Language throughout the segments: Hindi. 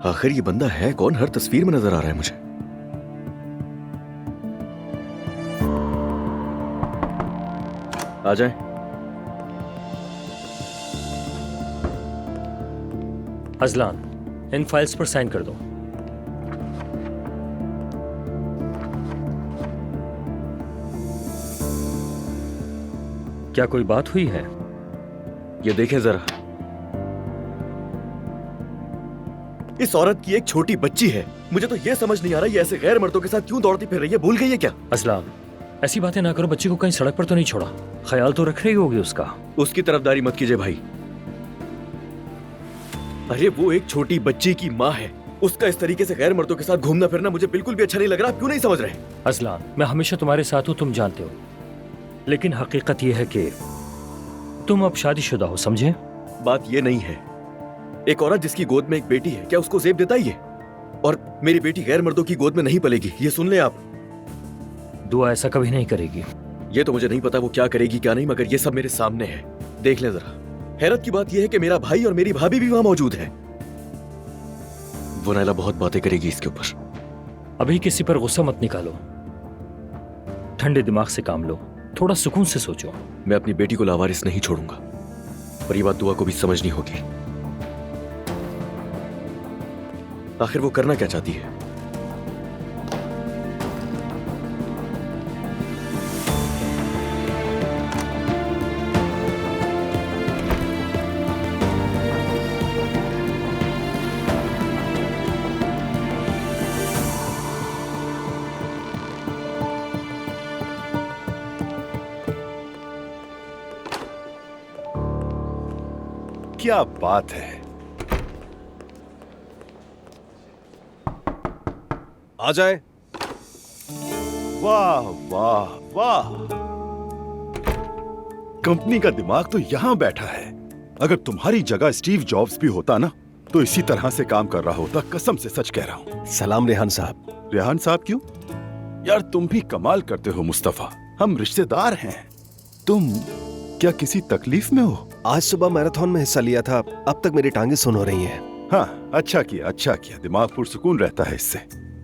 आखिर ये बंदा है कौन? हर तस्वीर में नजर आ रहा है मुझे। आ जाए। अजलान, इन फाइल्स पर साइन कर दो। क्या कोई बात हुई है? ये देखें जरा, इस औरत की एक छोटी बच्ची है। मुझे तो ये समझ नहीं आ रहा ये ऐसे गैर मर्दों के साथ क्यों दौड़ती फिर रही है। भूल गई है क्या? अजलान, ऐसी बातें ना करो। बच्ची को कहीं सड़क पर तो नहीं छोड़ा? ख्याल तो रख रही होगी उसका। उसकी तरफदारी मत कीजिए भाई। अरे वो एक छोटी बच्ची की माँ है। उसका इस तरीके से गैर मर्दों के साथ घूमना फिरना मुझे बिल्कुल भी अच्छा नहीं लग रहा। आप क्यों नहीं समझ रहे? अजलान, मैं हमेशा तुम्हारे साथ हूं, तुम जानते हो। लेकिन हकीकत यह है कि तुम अब शादीशुदा हो, समझे? बात ये नहीं है। एक औरत जिसकी गोद में एक बेटी है, क्या उसको जेब देता ही है? और मेरी बेटी गैर मर्दों की गोद में नहीं पलेगी, ये सुन ले आप। दुआ ऐसा कभी नहीं करेगी। ये तो मुझे नहीं पता वो क्या करेगी क्या नहीं, मगर ये सब मेरे सामने है। देख ले जरा। हैरत की बात यह है कि मेरा भाई और मेरी भाभी भी वहां मौजूद है। वो नायला बहुत बातें करेगी इसके ऊपर। अभी किसी पर गुस्सा मत निकालो, ठंडे दिमाग से काम लो, थोड़ा सुकून से सोचो। मैं अपनी बेटी को लावारिस नहीं छोड़ूंगा, पर ये बात दुआ को भी समझनी होगी। आखिर वो करना क्या चाहती है? क्या बात है। आ जाए। वाह वाह वाह, कंपनी का दिमाग तो यहां बैठा है। अगर तुम्हारी जगह स्टीव जॉब्स भी होता ना तो इसी तरह से काम कर रहा होता। कसम से सच कह रहा हूं। सलाम रेहान साहब। रेहान साहब क्यों? यार तुम भी कमाल करते हो मुस्तफा। हम रिश्तेदार हैं। तुम क्या किसी तकलीफ में हो? आज सुबह मैराथन में हिस्सा लिया था, अब तक मेरी टांगें सुन हो रही हैं। हाँ, अच्छा किया अच्छा किया। दिमाग पुरसुकून रहता है इससे।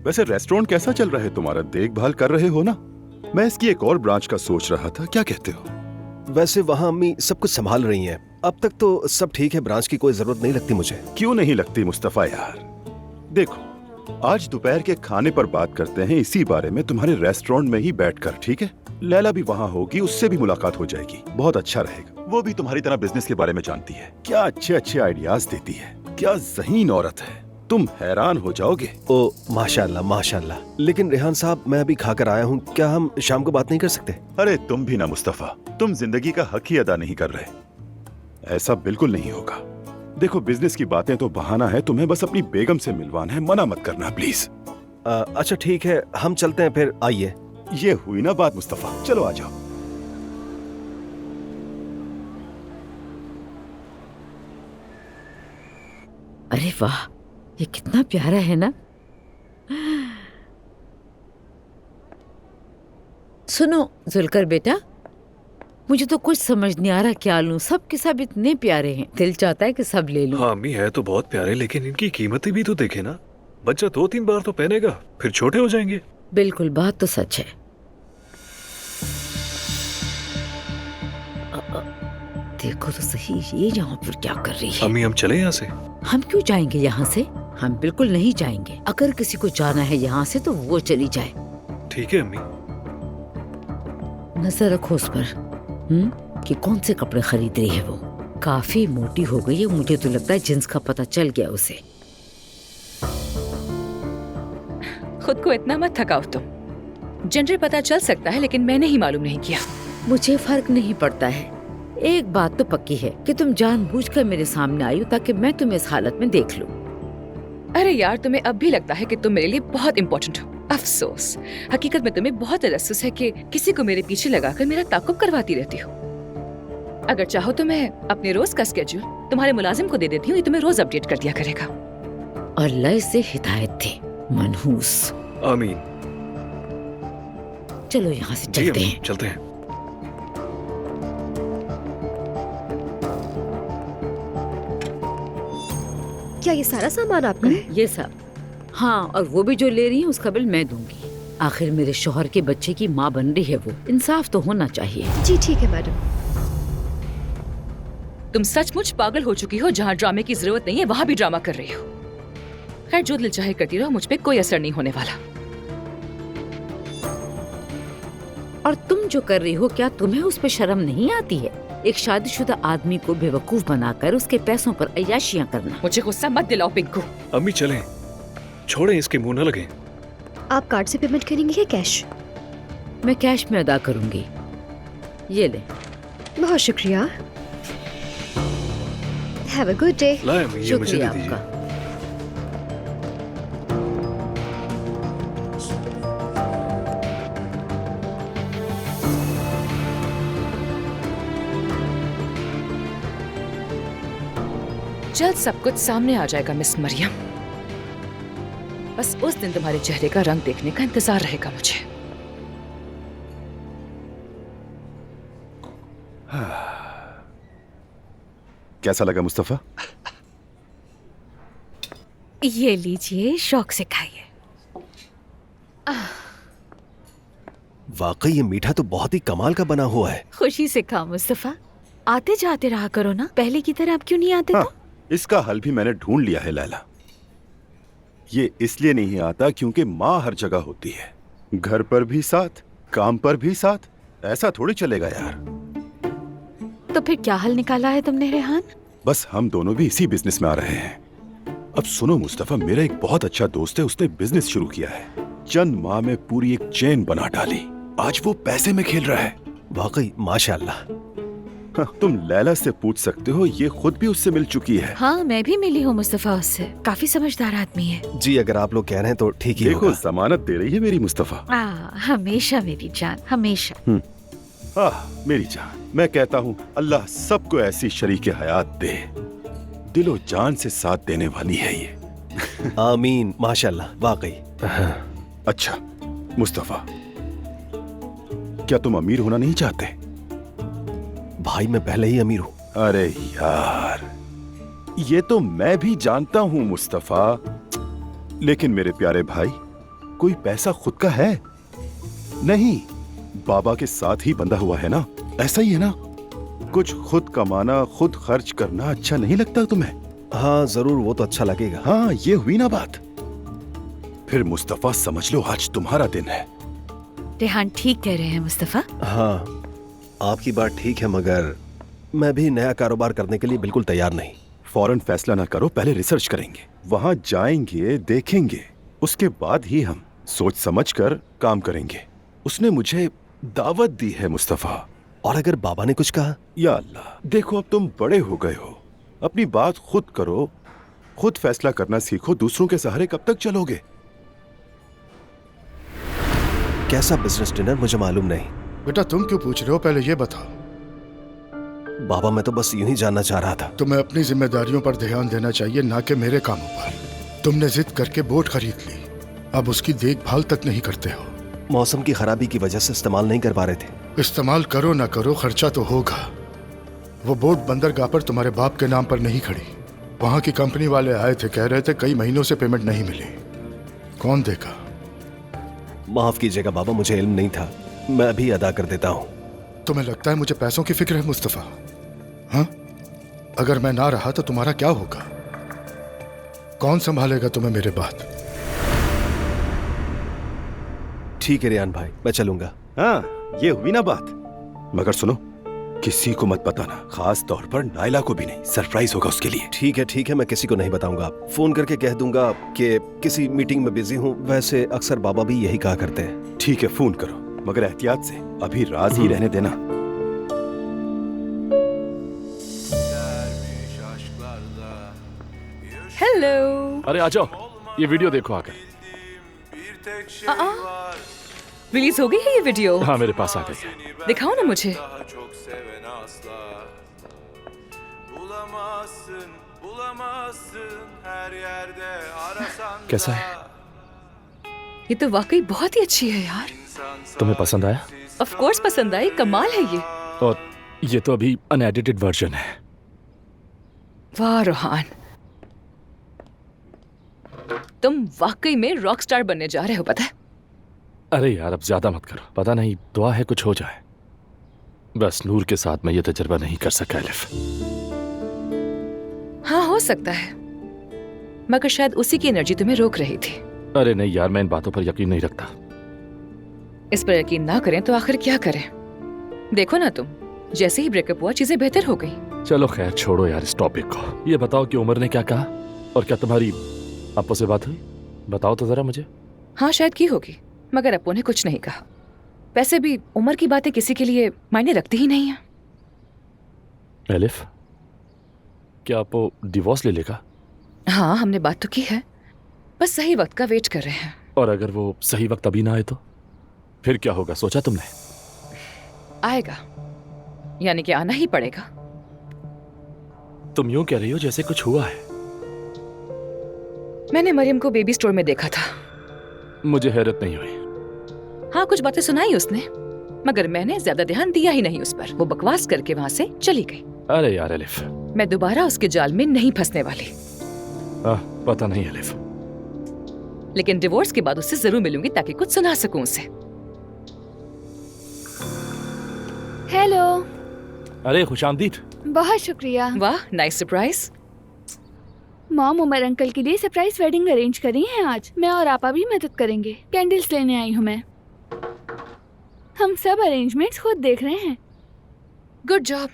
वैसे रेस्टोरेंट कैसा चल रहा है तुम्हारा? देखभाल कर रहे हो ना? मैं इसकी एक और ब्रांच का सोच रहा था, क्या कहते हो? वैसे वहाँ अम्मी सब कुछ संभाल रही हैं। अब तक तो सब ठीक है, ब्रांच की कोई जरूरत नहीं लगती मुझे। क्यों नहीं लगती मुस्तफा यार? देखो, आज दोपहर के खाने पर बात करते हैं इसी बारे में, तुम्हारे रेस्टोरेंट में ही बैठकर, ठीक है? लैला भी वहाँ होगी, उससे भी मुलाकात हो जाएगी। बहुत अच्छा रहेगा। वो भी तुम्हारी तरह बिजनेस के बारे में जानती है। क्या अच्छे अच्छे आइडियाज देती है। क्या ज़हीन औरत है, तुम हैरान हो जाओगे। ओ माशाल्लाह माशाल्लाह। लेकिन रेहान साहब, मैं अभी खाकर आया हूँ, क्या हम शाम को बात नहीं कर सकते? अरे तुम भी ना मुस्तफा, तुम जिंदगी का हक ही अदा नहीं कर रहे। ऐसा बिल्कुल नहीं होगा। देखो, बिजनेस की बातें तो बहाना है, तुम्हें बस अपनी बेगम से मिलवाना है। मना मत करना प्लीज। अच्छा ठीक है, हम चलते हैं फिर। आइए। ये हुई ना बात मुस्तफा, चलो आ जाओ। अरे वाह, ये कितना प्यारा है ना। सुनो जुलकर बेटा, मुझे तो कुछ समझ नहीं आ रहा क्या लूं। सब के सब इतने प्यारे हैं, दिल चाहता है कि सब ले लूं। हाँ अम्मी, है तो बहुत प्यारे, लेकिन इनकी कीमतें भी तो देखे ना। बच्चा 2-3 बार तो पहनेगा, फिर छोटे हो जाएंगे। बिल्कुल, बात तो सच है। देखो तो सही, ये यहाँ पर क्या कर रही है? अम्मी हम चले यहाँ से? हम क्यों जाएंगे यहाँ से? हम बिल्कुल नहीं जाएंगे। अगर किसी को जाना है यहाँ से तो वो चली जाए। ठीक है अम्मी। नजर रखो उस पर, कि कौन से कपड़े खरीद रही है। वो काफी मोटी हो गई है, मुझे तो लगता है जिन्स का पता चल गया उसे। खुद को इतना मत थकाओ तुम। जेंडर पता चल सकता है, लेकिन मैंने ही मालूम नहीं किया। मुझे फर्क नहीं पड़ता है। एक बात तो पक्की है कि तुम जानबूझकर मेरे सामने आई हो ताकि मैं तुम्हें इस हालत में देख लूं। अरे यार, तुम्हें अब भी लगता है कि तुम मेरे लिए बहुत इम्पोर्टेंट हो। अफसोस, हकीकत में तुम्हें बहुत तजस्सुस है कि किसी को मेरे पीछे लगाकर मेरा ताक़ुब करवाती रहती हो। अगर चाहो तो मैं अपने रोज का स्केड्यूल तुम्हारे मुलाजिम को दे देती हूँ, ये तुम्हें रोज अपडेट कर दिया करेगा। अल्लाह से हिदायत थी, मनहूस। आमीन। चलो यहाँ से जी चलते अम्मी, हैं। चलते हैं। क्या ये सारा सामान आपका है? ये सब। हाँ, और वो भी जो ले रही है उसका बिल मैं दूंगी। आखिर मेरे शौहर के बच्चे की माँ बन रही है वो, इंसाफ तो होना चाहिए। जी ठीक है मैडम। तुम सचमुच पागल हो चुकी हो। जहाँ ड्रामे की जरूरत नहीं है वहाँ भी ड्रामा कर रही हो। खैर, जो दिल चाहे करती रहो, मुझ पे कोई असर नहीं होने वाला। और तुम जो कर रही हो, क्या तुम्हें उस पे शर्म नहीं आती है? एक शादीशुदा आदमी को बेवकूफ बनाकर उसके पैसों पर अय्याशियां करना। मुझे गुस्सा मत दिलाओ पिंकू। अम्मी चलें, छोड़ें, इसके मुंह न लगे। आप कार्ड से पेमेंट करेंगे या कैश? मैं कैश में अदा करूंगी। ये ले। बहुत शुक्रिया। Have a good day. लाए अम्मी, ये मुझे शुक्रिया दे दीजिए। आपका। जल्द सब कुछ सामने आ जाएगा मिस मरियम। बस उस दिन तुम्हारे चेहरे का रंग देखने का इंतजार रहेगा मुझे। कैसा लगा मुस्तफा? ये लीजिए, शौक से खाइए। वाकई ये मीठा तो बहुत ही कमाल का बना हुआ है। खुशी से खाओ मुस्तफा। आते जाते रहा करो ना, पहले की तरह आप क्यों नहीं आते? हाँ, इसका हल भी मैंने ढूंढ लिया है लैला। ये इसलिए नहीं आता क्योंकि माँ हर जगह होती है, घर पर भी साथ, काम पर भी साथ। ऐसा थोड़ी चलेगा यार। तो फिर क्या हल निकाला है तुमने रेहान? बस हम दोनों भी इसी बिजनेस में आ रहे हैं। अब सुनो मुस्तफा, मेरा एक बहुत अच्छा दोस्त है, उसने बिजनेस शुरू किया है। चंद माह में पूरी एक चेन बना डाली। आज वो पैसे में खेल रहा है। वाकई माशाल्लाह। हाँ, तुम लैला से पूछ सकते हो, ये खुद भी उससे मिल चुकी है। हाँ, मैं भी मिली हूँ मुस्तफा उससे। काफी समझदार आदमी है। जी, अगर आप लोग कह रहे हैं तो ठीक ही देखो, होगा। जमानत दे रही है मेरी मुस्तफा। हमेशा मेरी जान, हमेशा। मेरी जान, मैं कहता हूँ अल्लाह सबको ऐसी शरीके हयात दे, दिलो जान से साथ देने वाली है ये। आमीन। माशाल्लाह, वाकई। अच्छा मुस्तफा, क्या तुम अमीर होना नहीं चाहते? भाई मैं पहले ही अमीर हूँ। अरे यार, ये तो मैं भी जानता हूँ मुस्तफा, लेकिन मेरे प्यारे भाई, कोई पैसा खुद का है नहीं, बाबा के साथ ही बंधा हुआ है ना। ऐसा ही है ना? कुछ खुद कमाना, खुद खर्च करना अच्छा नहीं लगता तुम्हें? हाँ जरूर, वो तो अच्छा लगेगा। हाँ, ये हुई ना बात। फिर मुस्तफा समझ लो, आज तुम्हारा दिन है। रेहान ठीक कह रहे हैं मुस्तफा। हाँ, आपकी बात ठीक है, मगर मैं भी नया कारोबार करने के लिए बिल्कुल तैयार नहीं। फौरन फैसला ना करो, पहले रिसर्च करेंगे, वहां जाएंगे, देखेंगे, उसके बाद ही हम सोच समझ कर काम करेंगे। उसने मुझे दावत दी है मुस्तफा। और अगर बाबा ने कुछ कहा? या अल्लाह, देखो अब तुम बड़े हो गए हो, अपनी बात खुद करो, खुद फैसला करना सीखो। दूसरों के सहारे कब तक चलोगे? कैसा बिजनेस डिनर मुझे मालूम नहीं। बेटा तुम क्यों पूछ रहे हो, पहले ये बताओ। बाबा मैं तो बस यूं ही जानना चाह रहा था। तुम्हें अपनी जिम्मेदारियों पर ध्यान देना चाहिए, ना कि मेरे कामों पर। तुमने जिद करके बोट खरीद ली, अब उसकी देखभाल तक नहीं करते हो। मौसम की खराबी की वजह से इस्तेमाल नहीं कर पा रहे थे। इस्तेमाल करो ना करो, खर्चा तो होगा। वो बोट बंदरगाह पर तुम्हारे बाप के नाम पर नहीं खड़ी। वहां की कंपनी वाले आए थे, कह रहे थे कई महीनों से पेमेंट नहीं मिली। कौन देगा? माफ कीजिएगा बाबा, मुझे इल्म नहीं था, मैं अभी अदा कर देता हूँ। तुम्हें लगता है मुझे पैसों की फिक्र है मुस्तफा? हाँ, अगर मैं ना रहा तो तुम्हारा क्या होगा? कौन संभालेगा तुम्हें मेरे बाद? ठीक है रेहान भाई, मैं चलूंगा। हाँ, ये हुई ना बात। मगर सुनो, किसी को मत बताना, खास तौर पर नायला को भी नहीं। सरप्राइज होगा उसके लिए। ठीक है, मैं किसी को नहीं बताऊंगा। फोन करके कह दूंगा कि किसी मीटिंग में बिजी हूँ। वैसे अक्सर बाबा भी यही कहा करते हैं। ठीक है, फोन करो, मगर एहतियात से, अभी राज ही रहने देना। हेलो। अरे आ जाओ, ये वीडियो देखो आकर। रिलीज हो गई है ये वीडियो? हाँ, मेरे पास आ गई है। दिखाओ ना मुझे। कैसा है? ये तो वाकई बहुत ही अच्छी है यार। तुम्हें पसंद आया? ऑफ कोर्स पसंद आई, कमाल है ये। और ये तो अभी अनएडिटेड वर्जन है। वाह रोहान, तुम वाकई में रॉक स्टार बनने जा रहे हो, पता है? अरे यार अब ज्यादा मत करो, पता नहीं दुआ है कुछ हो जाए। बस नूर के साथ मैं ये तजर्बा नहीं कर सका एलिफ। हाँ, हो सकता है, मगर शायद उसी की एनर्जी तुम्हें रोक रही थी। अरे नहीं यार, मैं इन बातों पर यकीन नहीं रखता। इस पर यकीन ना करें तो आखिर क्या करें? देखो ना तुम, जैसे ही ब्रेकअप हुआ चीजें बेहतर हो गई। चलो खैर छोड़ो यार इस टॉपिक को। ये बताओ कि उमर ने क्या कहा, और क्या तुम्हारी अप्पू से बात हुई? बताओ तो जरा मुझे। हाँ, शायद की होगी, मगर अप्पू ने कुछ नहीं कहा। वैसे भी उम्र की बातें किसी के लिए मायने रखती ही नहीं है। एलिफ, क्या अप्पू डिवोर्स ले लेगा? हाँ, हमने बात तो की है, बस सही वक्त का वेट कर रहे हैं। और अगर वो सही वक्त अभी ना आए तो फिर क्या होगा, सोचा तुमने? आएगा, यानी कि आना ही पड़ेगा। तुम यूं कह रही हो जैसे कुछ हुआ है। मैंने मरियम को बेबी स्टोर में देखा था। मुझे हैरत नहीं हुई। हाँ, कुछ बातें सुनाई उसने, मगर मैंने ज्यादा ध्यान दिया ही नहीं उस पर। वो बकवास करके वहाँ से चली गई। अरे यार एलिफ, मैं दोबारा उसके जाल में नहीं फंसने वाली। पता नहीं एलिफ। लेकिन डिवोर्स के बाद उससे जरूर मिलूंगी ताकि कुछ सुना सकूं उसे। हेलो। अरे खुशामदीद। बहुत शुक्रिया। वाह, nice surprise. Mom Umar uncle के लिए सरप्राइज वेडिंग अरेंज करी है आज। मैं और आपा भी मदद करेंगे। कैंडल्स लेने आई हूँ मैं। हम सब अरेंजमेंट्स खुद देख रहे हैं। Good job.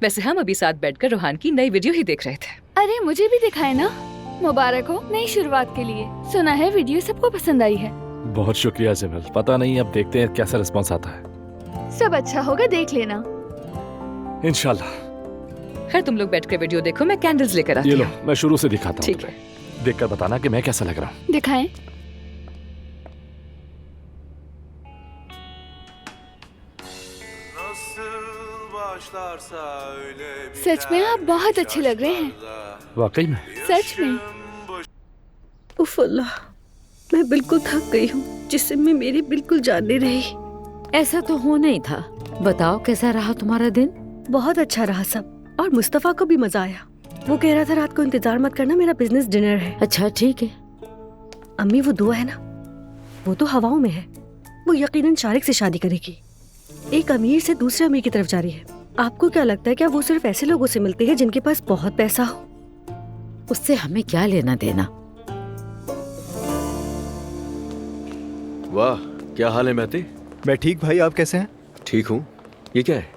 वैसे हम अभी साथ बैठकर रोहान की नई वीडियो ही देख रहे थे। अरे मुझे भी दिखाए ना। मुबारक हो नई शुरुआत के लिए। सुना है वीडियो सबको पसंद आई है। बहुत शुक्रिया जमील। पता नहीं, अब देखते हैं कैसा रिस्पॉन्स आता है। सब अच्छा होगा, देख लेना। इंशाल्लाह। खैर तुम लोग बैठकर वीडियो देखो, मैं कैंडल्स लेकर आती ये हूँ। लो, मैं शुरू से दिखाता हूँ। ठीक है। देखकर बताना कि मैं कैसा लग रहा हूँ। दिखाएं। सच में आप बहुत अच्छे लग रहे हैं। वाकई में? सच में। उफ अल्लाह, मैं बिल्कुल थक गई हूँ। जिस्म में मेरी बिल्कुल जान नहीं रही। ऐसा तो होना ही था। बताओ कैसा रहा तुम्हारा दिन? बहुत अच्छा रहा सब, और मुस्तफा को भी मजा आया। वो कह रहा था रात को इंतजार मत करना, मेरा बिजनेस डिनर है। अच्छा ठीक है। अम्मी वो दुआ है ना, वो तो हवाओं में है। वो यकीनन शारिक से शादी करेगी। एक अमीर से दूसरे अमीर की तरफ जा रही है। आपको क्या लगता है, क्या वो सिर्फ ऐसे लोगों से मिलती है जिनके पास बहुत पैसा हो? उससे हमें क्या लेना देना। वाह, क्या हाल है महती? मैं ठीक भाई, आप कैसे हैं? ठीक हूँ। ये क्या है?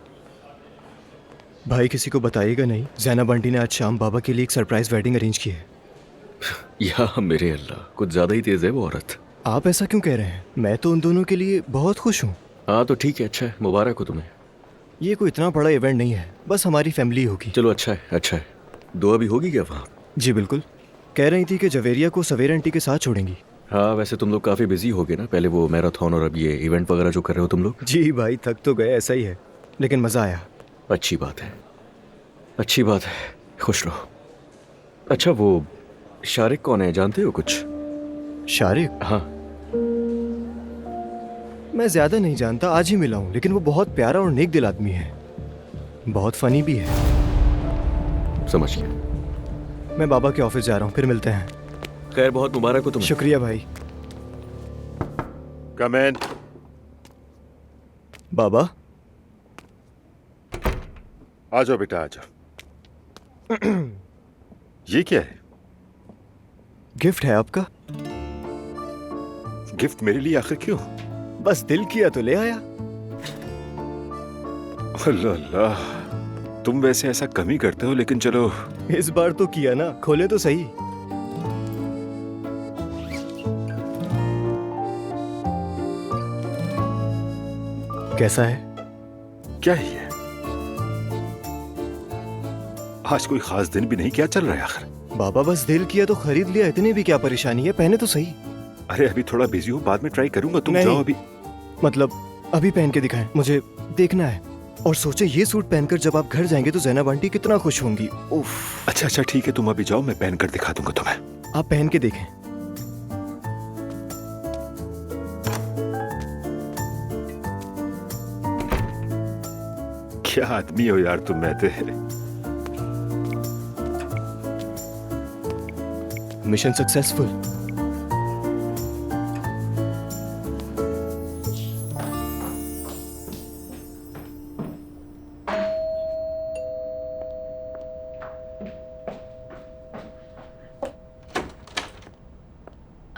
भाई किसी को बताइएगा नहीं। ज़ैनब आंटी ने आज शाम बाबा के लिए एक सरप्राइज वेडिंग अरेंज की है। या मेरे अल्लाह, कुछ ज्यादा ही तेज है वो औरत। आप ऐसा क्यों कह रहे हैं? मैं तो उन दोनों के लिए बहुत खुश हूँ। हाँ तो ठीक है, अच्छा है, मुबारक हो तुम्हें। ये कोई इतना बड़ा इवेंट नहीं है, बस हमारी फैमिली होगी। चलो अच्छा है, अच्छा है। दुआ भी होगी क्या वहाँ? जी बिल्कुल। कह रही थी कि जवेरिया को सवेर आंटी के साथ छोड़ेंगी। हाँ वैसे तुम लोग काफी बिजी हो गए ना, पहले वो मैराथन और अब ये इवेंट वगैरह जो कर रहे हो तुम लोग। जी भाई थक तो गए, ऐसा ही है, लेकिन मजा आया। अच्छी बात है, अच्छी बात है, खुश रहो। अच्छा वो शारिक कौन है, जानते हो कुछ? शारिक? हाँ। मैं ज्यादा नहीं जानता, आज ही मिला हूँ, लेकिन वो बहुत प्यारा और नेक दिल आदमी है। बहुत फनी भी है। समझ गया। मैं बाबा के ऑफिस जा रहा हूँ, फिर मिलते हैं। खैर बहुत मुबारक हो तुम्हें। शुक्रिया भाई। कम इन। बाबा आ जाओ बेटा, आ जाओ। ये क्या है? गिफ्ट है आपका। गिफ्ट मेरे लिए आखिर क्यों? बस दिल किया तो ले आया। अल्लाह अल्लाह, तुम वैसे ऐसा कम ही करते हो, लेकिन चलो। इस बार तो किया ना, खोले तो सही। कैसा है? क्या है ये? आज कोई खास दिन भी नहीं, क्या चल रहा है आखिर? बाबा बस दिल किया तो खरीद लिया, इतनी भी क्या परेशानी है, पहने तो सही। अरे अभी थोड़ा बिजी हूँ, बाद में ट्राई करूंगा। तुम नहीं, जाओ अभी। मतलब अभी पहन के दिखाएं, मुझे देखना है। और सोचे ये सूट पहनकर जब आप घर जाएंगे तो ज़ैनब आंटी कितना खुश होंगी। उफ। अच्छा अच्छा ठीक है, तुम अभी जाओ, मैं पहनकर दिखा दूंगा तुम्हें। आप पहन के देखें। क्या आदमी हो यार तुम महते। Mission successful.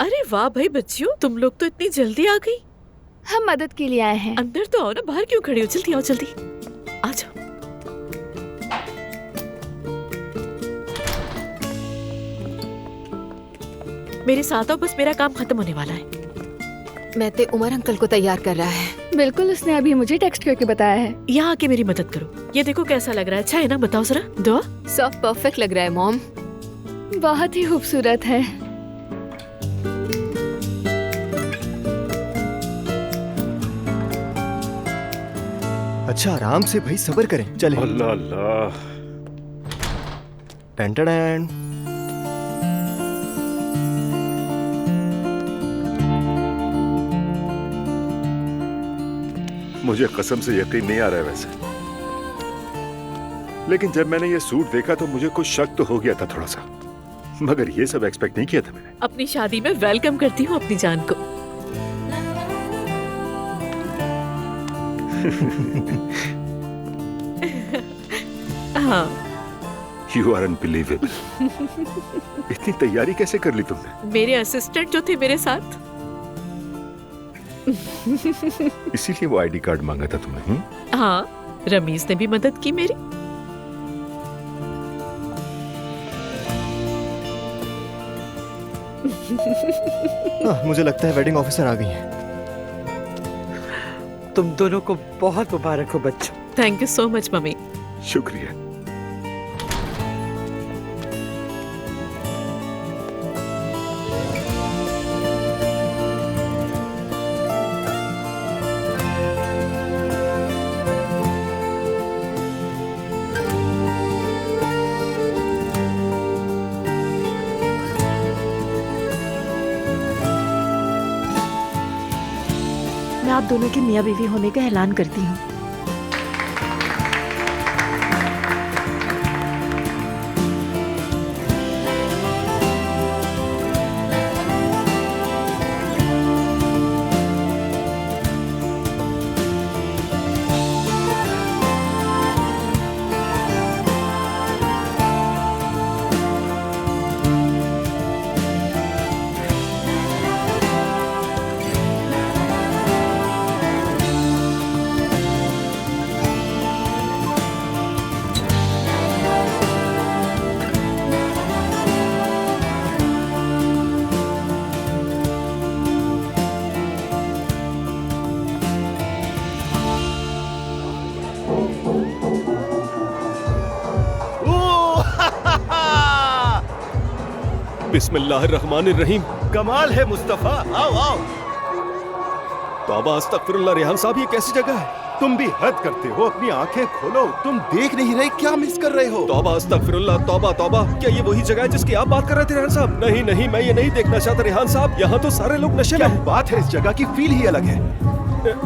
अरे वाह भाई बच्चियों, तुम लोग तो इतनी जल्दी आ गई। हम मदद के लिए आए हैं। अंदर तो आओ ना, बाहर क्यों खड़ी हो? जल्दी आओ, जल्दी आ जाओ। मेरे साथ आओ, बस मेरा काम खत्म होने वाला है। मैं ते उमर अंकल को तैयार कर रहा है। बिल्कुल, उसने अभी मुझे टेक्स्ट करके बताया है। यहाँ आके मेरी मदद करो। ये देखो कैसा लग रहा है, अच्छा है ना? बताओ जरा। दुआ सब परफेक्ट लग रहा है मॉम। बहुत ही खूबसूरत है। अच्छा आराम से भाई, सब्र करें। चले। अल्लाह अल्लाह। टन टन टन। मुझे कसम से यकीन नहीं आ रहा है वैसे, लेकिन जब मैंने ये सूट देखा तो मुझे कुछ शक तो हो गया था थोड़ा सा, मगर ये सब एक्सपेक्ट नहीं किया था मैंने। अपनी शादी में वेलकम करती हूँ अपनी जान को। हाँ। You are unbelievable। इतनी तैयारी कैसे कर ली तुमने? मेरे असिस्टेंट जो थे मेरे साथ। इसीलिए वो आईडी कार्ड मांगा था तुमने? हाँ, रमीज ने भी मदद की मेरी। मुझे लगता है वेडिंग ऑफिसर आ गई हैं। तुम दोनों को बहुत मुबारक हो बच्चों। Thank you so much mummy. शुक्रिया। मैं आप दोनों के मियाँ बीवी होने का ऐलान करती हूँ। बिस्मिल्लाहिर्रहमानिर्रहीम। कमाल है मुस्तफा, आओ आओ। तौबा अस्तगफिरुल्लाह। रेहान साहब, ये कैसी जगह है? तुम भी हद करते हो, अपनी आंखें खोलो। तुम देख नहीं रहे, क्या मिस कर रहे हो? तौबा अस्तगफिरुल्लाह, तौबा तौबा। क्या ये वही जगह है जिसकी आप बात कर रहे थे रेहान साहब? नहीं नहीं, मैं ये नहीं देखना चाहता रेहान साहब। यहाँ तो सारे लोग नशे में। बात है, इस जगह की फील ही अलग है।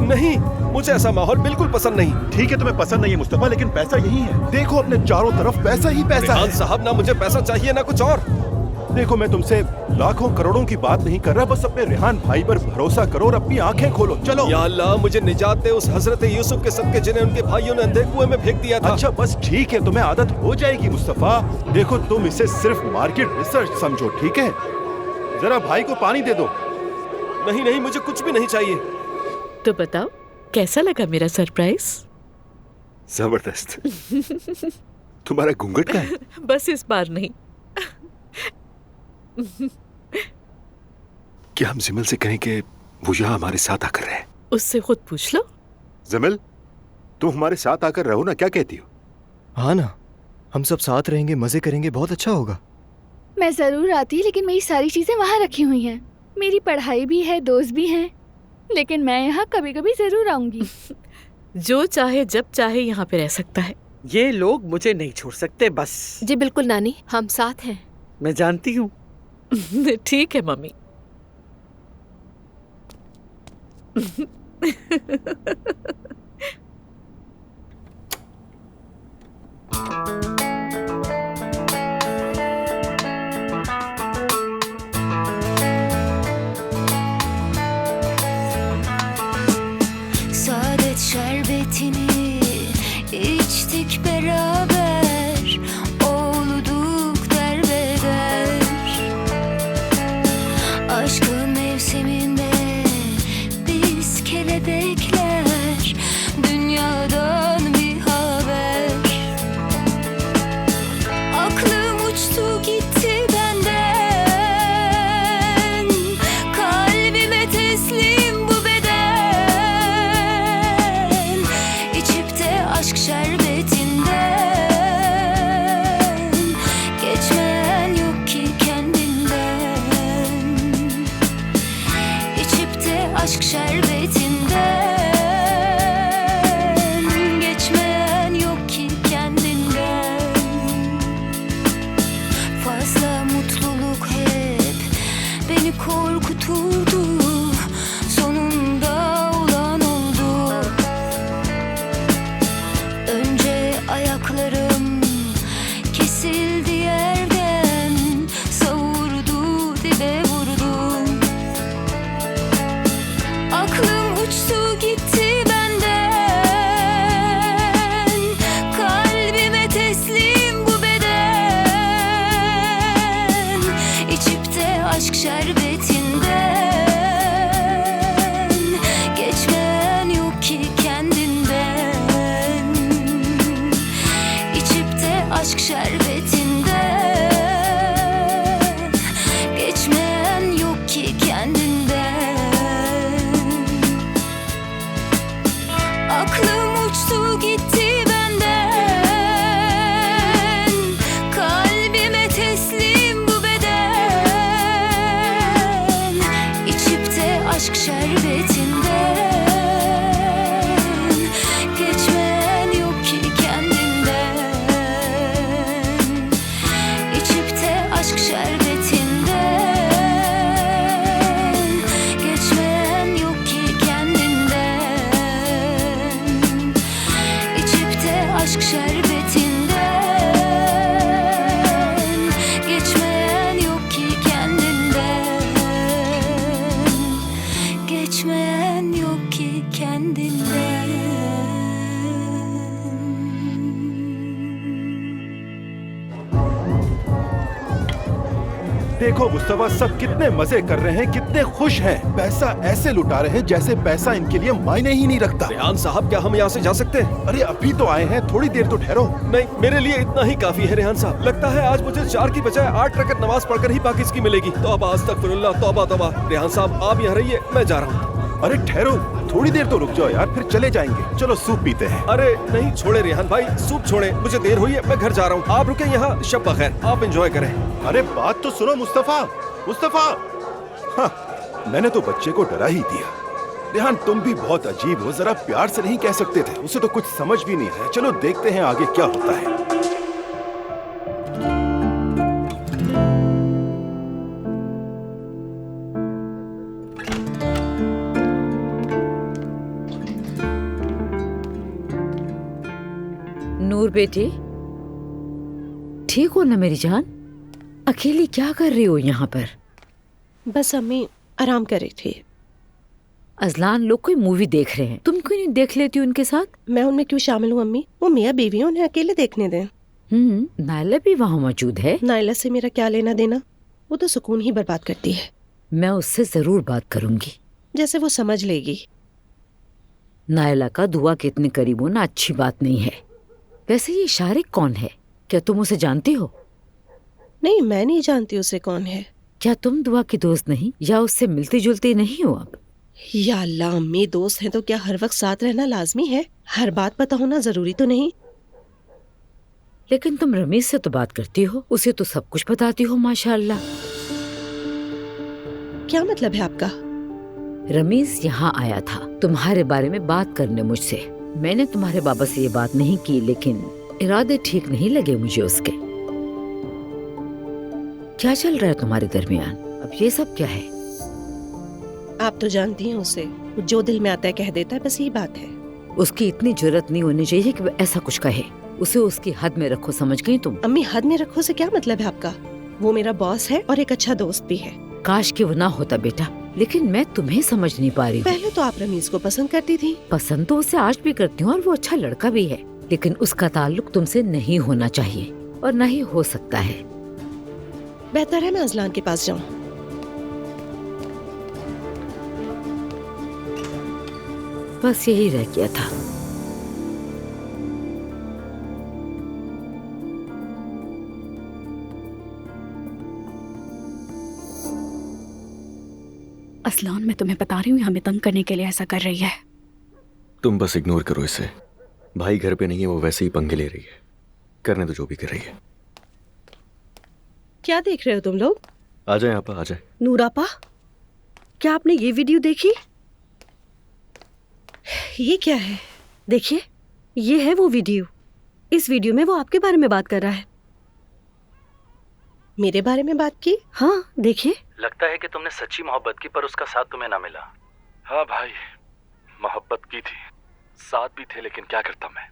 नहीं, मुझे ऐसा माहौल बिल्कुल पसंद नहीं। ठीक है, तुम्हें पसंद नहीं है मुस्तफा, लेकिन पैसा यही है। देखो अपने चारों तरफ पैसा ही पैसा है। रेहान साहब, ना मुझे पैसा चाहिए ना कुछ और। देखो, मैं तुमसे लाखों करोड़ों की बात नहीं कर रहा, बस अपने रेहान भाई पर भरोसा करो और अपनी आंखें खोलो। चलो। या अल्लाह, मुझे निजात दे उस हजरत यूसुफ के सदके जिन्हें उनके भाइयों ने अंधे कुएं में फेंक दिया था। अच्छा बस ठीक है, तुम्हें आदत हो जाएगी मुस्तफा। देखो, तुम इसे सिर्फ मार्केट रिसर्च समझो, ठीक है? जरा भाई को पानी दे दो। नहीं नहीं, मुझे कुछ भी नहीं चाहिए। तो बताओ, कैसा लगा मेरा सरप्राइज? जबरदस्त। तुम्हारा घूंघट का है? बस इस बार नहीं। क्या हम जिमल से कहें कि वो यहाँ हमारे साथ आकर रहे? उससे खुद पूछ लो। जमिल, तुम हमारे साथ आकर रहो ना, क्या कहती हो? हाँ ना, हम सब साथ रहेंगे, मजे करेंगे, बहुत अच्छा होगा। मैं जरूर आती, लेकिन मेरी सारी चीजें वहाँ रखी हुई हैं। मेरी पढ़ाई भी है, दोस्त भी हैं, लेकिन मैं यहाँ कभी कभी जरूर आऊंगी। जो चाहे जब चाहे यहाँ पे रह सकता है। ये लोग मुझे नहीं छोड़ सकते बस। जी बिल्कुल नानी, हम साथ हैं। मैं जानती हूँ। ठीक है mummy. Saadet şerbetini içtik beraber, olduk derbeder. Aşkın देखो मुस्तफा, सब कितने मजे कर रहे हैं, कितने खुश हैं। पैसा ऐसे लुटा रहे हैं जैसे पैसा इनके लिए मायने ही नहीं रखता। रेहान साहब, क्या हम यहाँ से जा सकते हैं? अरे अभी तो आए हैं, थोड़ी देर तो ठहरो। नहीं, मेरे लिए इतना ही काफी है रेहान साहब। लगता है आज मुझे 4 की बजाय 8 रकअत नमाज पढ़कर ही बाकी इसकी मिलेगी। तौबा अस्तगफिरुल्लाह, तौबा तौबा। रेहान साहब, आप यहाँ रहिए, मैं जा रहा हूँ। अरे ठहरो, थोड़ी देर तो रुक जाओ यार, फिर चले जाएंगे। चलो सूप पीते हैं। अरे नहीं, छोड़े रेहान भाई, सूप छोड़े, मुझे देर हुई है, मैं घर जा रहा हूँ। आप रुके यहाँ, शब बखैर, आप एंजॉय करें। अरे बात तो सुनो मुस्तफा, मुस्तफा। हाँ, मैंने तो बच्चे को डरा ही दिया। रेहान, तुम भी बहुत अजीब हो, जरा प्यार से नहीं कह सकते थे? उसे तो कुछ समझ भी नहीं है। चलो देखते हैं आगे क्या होता है। नूर बेटी, ठीक हो ना मेरी जान? अकेली क्या कर रही हो यहाँ पर? बस अम्मी आराम कर रही थी। अजलान लोग कोई मूवी देख रहे हैं, तुम क्यों नहीं देख लेती उनके साथ? मैं उनमें क्यों शामिल हूँ अम्मी? वो मियाँ बीवी हैं, उन्हें अकेले देखने दें। नायला भी वहाँ मौजूद है। नायला से मेरा क्या लेना देना? वो तो सुकून ही बर्बाद करती है। मैं उससे जरूर बात करूंगी, जैसे वो समझ लेगी। नायला का दुआ के इतने करीब होना अच्छी बात नहीं है। वैसे ये शारिक कौन है? क्या तुम उसे जानती हो? नहीं, मैं नहीं जानती उसे कौन है। क्या तुम दुआ की दोस्त नहीं, या उससे मिलती जुलती नहीं हो? अब या अल्लाह अम्मी, दोस्त हैं तो क्या हर वक्त साथ रहना लाजमी है? हर बात पता होना जरूरी तो नहीं। लेकिन तुम रमीज से तो बात करती हो, उसे तो सब कुछ बताती हो माशाअल्लाह। क्या मतलब है आपका? रमीज यहाँ आया था तुम्हारे बारे में बात करने मुझसे। मैंने तुम्हारे बाबा से ये बात नहीं की, लेकिन इरादे ठीक नहीं लगे मुझे उसके। क्या चल रहा है तुम्हारे दरमियान? अब ये सब क्या है? आप तो जानती हैं उसे, जो दिल में आता है कह देता है, बस यही बात है। उसकी इतनी जुर्रत नहीं होनी चाहिए कि वो ऐसा कुछ कहे। उसे उसकी हद में रखो, समझ गई तुम? अम्मी, हद में रखो से क्या मतलब है आपका? वो मेरा बॉस है और एक अच्छा दोस्त भी है। काश कि वो ना होता बेटा, लेकिन मैं तुम्हें समझ नहीं पा रही। पहले तो आप रमीज को पसंद करती थी। पसंद तो उसे आज भी करती हूँ और वो अच्छा लड़का भी है, लेकिन उसका ताल्लुक तुमसे नहीं होना चाहिए और न ही हो सकता है। बेहतर है मैं अजलान के पास जाऊँ। बस यही रह गया था। असलान, मैं तुम्हें बता रही हूँ, हमें तंग करने के लिए ऐसा कर रही है। तुम बस इग्नोर करो इसे। भाई घर पे नहीं है, वो वैसे ही पंगे ले रही है। करने दो जो भी कर रही है। क्या देख रहे हो तुम लोग? आ जाए आपा, आ जाए। नूरापा, क्या आपने ये वीडियो देखी? ये क्या है? देखिए, ये है वो वीडियो। इस वीडियो में वो आपके बारे में बात कर रहा है। मेरे बारे में बात की? हाँ, देखिए। लगता है कि तुमने सच्ची मोहब्बत की, पर उसका साथ तुम्हें ना मिला। हाँ भाई, मोहब्बत की थी, साथ भी थे, लेकिन क्या करता मैं,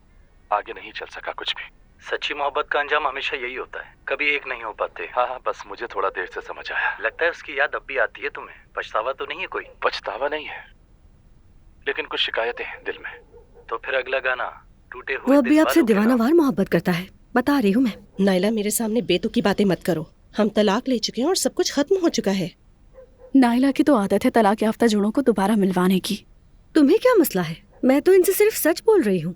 आगे नहीं चल सका कुछ भी। सच्ची मोहब्बत का अंजाम हमेशा यही होता है, कभी एक नहीं हो पाते। हाँ, बस मुझे थोड़ा देर से समझ आया। लगता है उसकी याद अब भी आती है तुम्हें। पछतावा तो नहीं है कोई? पछतावा नहीं है, लेकिन कुछ शिकायतें हैं दिल में। तो फिर अगला गाना, टूटे हुए वो अभी आपसे दीवानावार मोहब्बत करता है, बता रही हूँ मैं। नायला, मेरे सामने बेतुकी बातें मत करो। हम तलाक ले चुके हैं और सब कुछ खत्म हो चुका है। नायला की तो आदत है तलाक याफ्ता जोड़ों को दोबारा मिलवाने की। तुम्हें क्या मसला है? मैं तो इनसे सिर्फ सच बोल रही हूँ।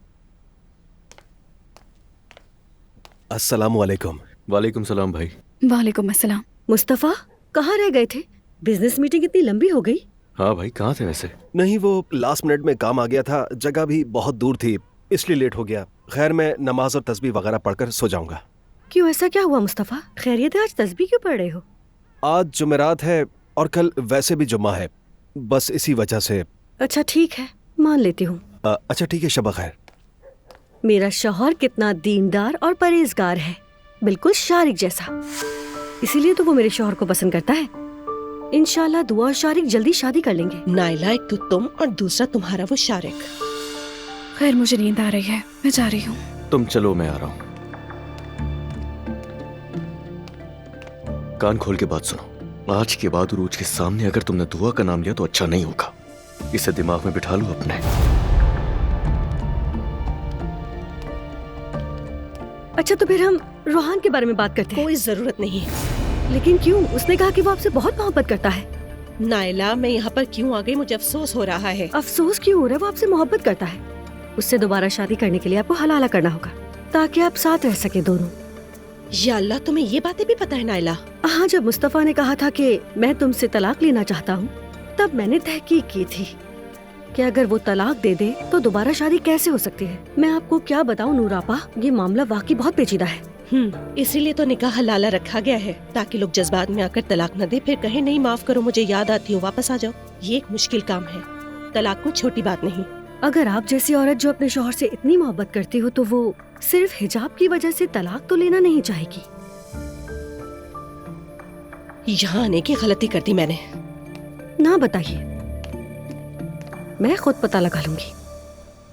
अस्सलाम वालेकुम। वालेकुम सलाम भाई। वालेकुम अस्सलाम। मुस्तफा, कहाँ रह गए थे? बिजनेस मीटिंग इतनी लंबी हो गई। हाँ भाई, कहाँ थे वैसे? नहीं, वो लास्ट मिनट में काम आ गया था, जगह भी बहुत दूर थी, इसलिए लेट हो गया। खैर, मैं नमाज और तस्बीह वगैरह पढ़कर सो जाऊंगा। क्यों, ऐसा क्या हुआ मुस्तफा? खैरियत है? आज तस्बीह क्यों पढ़ रहे हो? आज जुमेरात है और कल वैसे भी जुम्मा है, बस इसी वजह से। अच्छा ठीक है, मान लेती हूँ। अच्छा ठीक है, शब खैर। मेरा शौहर कितना दीनदार और परहेजगार है, बिल्कुल शारिक जैसा। इसीलिए तो वो मेरे शौहर को पसंद करता है। इंशाल्लाह दुआ और शारिक जल्दी शादी कर लेंगे। नायला, एक तो तुम और दूसरा तुम्हारा वो शारिक। खैर, मुझे नींद आ रही है, मैं जा रही हूँ। तुम चलो, मैं आ रहा हूँ। कान खोल के बात सुनो। आज के बाद उरूज के सामने अगर तुमने दुआ का नाम लिया तो अच्छा नहीं होगा। इसे दिमाग में बिठा लो अपने। अच्छा, तो फिर हम रोहान के बारे में बात करते हैं। कोई जरूरत नहीं है। लेकिन क्यों? उसने कहा कि वो आपसे बहुत मोहब्बत करता है। नायला, मैं यहाँ पर क्यों आ गई मुझे अफसोस हो रहा है। अफसोस क्यों हो रहा है? वो आपसे मोहब्बत करता है। उससे दोबारा शादी करने के लिए आपको हलाला करना होगा ताकि आप साथ रह सके दोनों। या अल्लाह, तुम्हें ये बातें भी पता है नायला? हाँ, जब मुस्तफा ने कहा था कि मैं तुमसे तलाक लेना चाहता हूँ, तब मैंने तहकीक की थी कि अगर वो तलाक दे दे तो दोबारा शादी कैसे हो सकती है। मैं आपको क्या बताऊँ नूर आपा, ये मामला वाकई बहुत पेचीदा है। इसीलिए तो निकाह हलाला रखा गया है ताकि लोग जज्बात में आकर तलाक न दे, फिर कहे नहीं माफ करो मुझे याद आती हो, वापस आ जाओ। ये एक मुश्किल काम है, तलाक कोई छोटी बात नहीं। अगर आप जैसी औरत जो अपने शौहर से इतनी मोहब्बत करती हो तो वो सिर्फ हिजाब की वजह से तलाक तो लेना नहीं चाहेगी। यहाँ आने की गलती कर दी मैंने। ना बताइए, मैं खुद पता लगा लूंगी।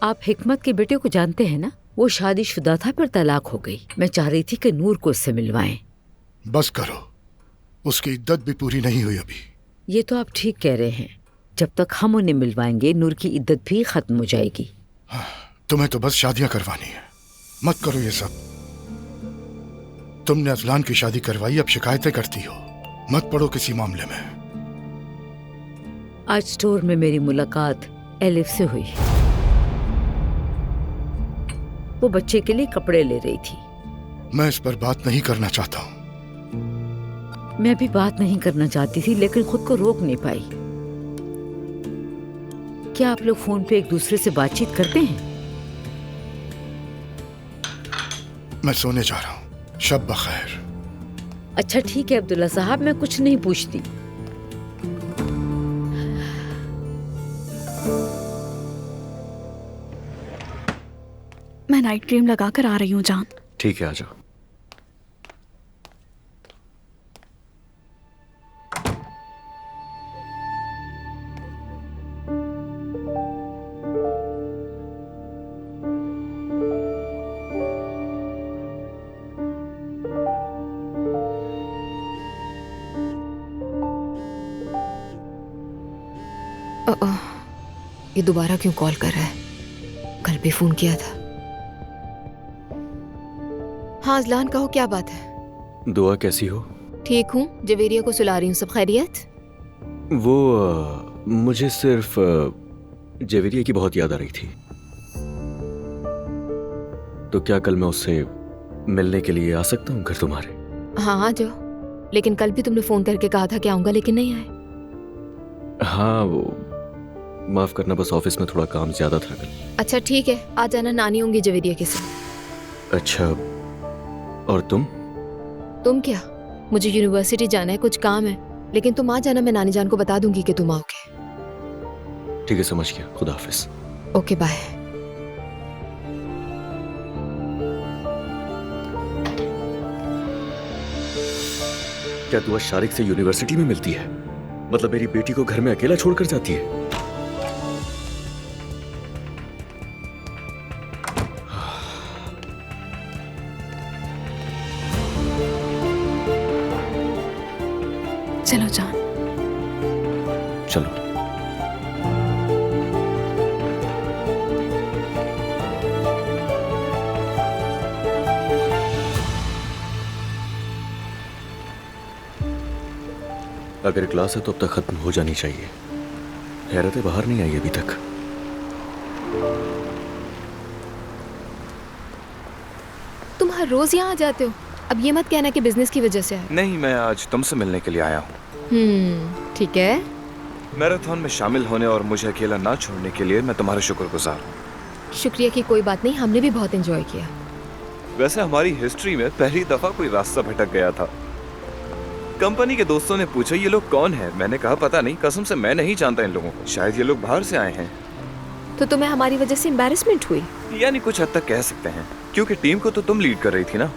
आप हिकमत के बेटे को जानते हैं ना? वो शादीशुदा था पर तलाक हो गई। मैं चाह रही थी कि नूर को उससे मिलवाएं। बस करो, उसकी इद्दत भी पूरी नहीं हुई अभी। ये तो आप ठीक कह रहे हैं। जब तक हम उन्हें मिलवाएंगे नूर की इद्दत भी खत्म हो जाएगी। तुम्हें तो बस शादियां करवानी है, मत करो ये सब। तुमने अजलान की शादी करवाई, अब शिकायतें करती हो। मत पड़ो किसी मामले में। आज स्टोर में मेरी मुलाकात एलिफ से हुई। वो बच्चे के लिए कपड़े ले रही थी। मैं इस पर बात नहीं करना चाहता हूँ। मैं भी बात नहीं करना चाहती थी लेकिन खुद को रोक नहीं पाई। क्या आप लोग फोन पे एक दूसरे से बातचीत करते हैं? मैं सोने जा रहा हूँ, शब बखैर। अच्छा ठीक है अब्दुल्ला साहब, मैं कुछ नहीं पूछती। मैं नाइट क्रीम लगाकर आ रही हूँ जान। ठीक है, आ जाओ। ये दोबारा क्यों कॉल कर रहा है? कल भी फोन किया था। हाँ अजलान, कहो क्या बात है? दुआ कैसी हो? ठीक हूँ, जवेरिया को सुला रही हूँ। सब खैरियत? वो मुझे सिर्फ जवेरिया की बहुत याद आ रही थी। तो क्या कल मैं उससे मिलने के लिए आ सकता हूँ घर तुम्हारे? हाँ आ जाओ, लेकिन कल भी तुमने फोन करके कहा था कि आऊंगा लेकिन नहीं आए। हाँ, वो माफ करना, बस ऑफिस में थोड़ा काम ज्यादा था कल। अच्छा ठीक है, आ जाना, नानी होंगी जवेरिया के साथ। अच्छा, और तुम? तुम क्या? मुझे यूनिवर्सिटी जाना है, कुछ काम है, लेकिन तुम आ जाना, मैं नानी जान को बता दूंगी कि तुम आओगे। ठीक है, समझ गया। खुदा हाफिज। Okay bye. क्या तू शारिक से यूनिवर्सिटी में मिलती है? मतलब मेरी बेटी को घर में अकेला छोड़कर जाती है? चलो जान। चलो। अगर क्लास है तो अब तक खत्म हो जानी चाहिए। हैरत बाहर नहीं आई अभी तक। तुम हर रोज यहाँ आ जाते हो, अब ये मत कहना कि बिजनेस की वजह से आए। नहीं, मैं आज तुमसे मिलने के लिए आया हूँ। ठीक है। मैराथन में शामिल होने और मुझे अकेला ना छोड़ने के लिए मैं तुम्हारा शुक्रगुजार हूँ। शुक्रिया की कोई बात नहीं, हमने भी बहुत एंजॉय किया। वैसे हमारी हिस्ट्री में पहली दफा कोई रास्ता भटक गया था। कंपनी के दोस्तों ने पूछा ये लोग कौन है, मैंने कहा पता नहीं, कसम से मैं नहीं जानता इन लोगों को, शायद ये लोग बाहर से आए हैं। तो तुम्हें हमारी वजह से एम्बैरेसमेंट हुई? यानी कुछ हद तक कह सकते हैं, क्योंकि टीम को तो तुम लीड कर रही थी ना।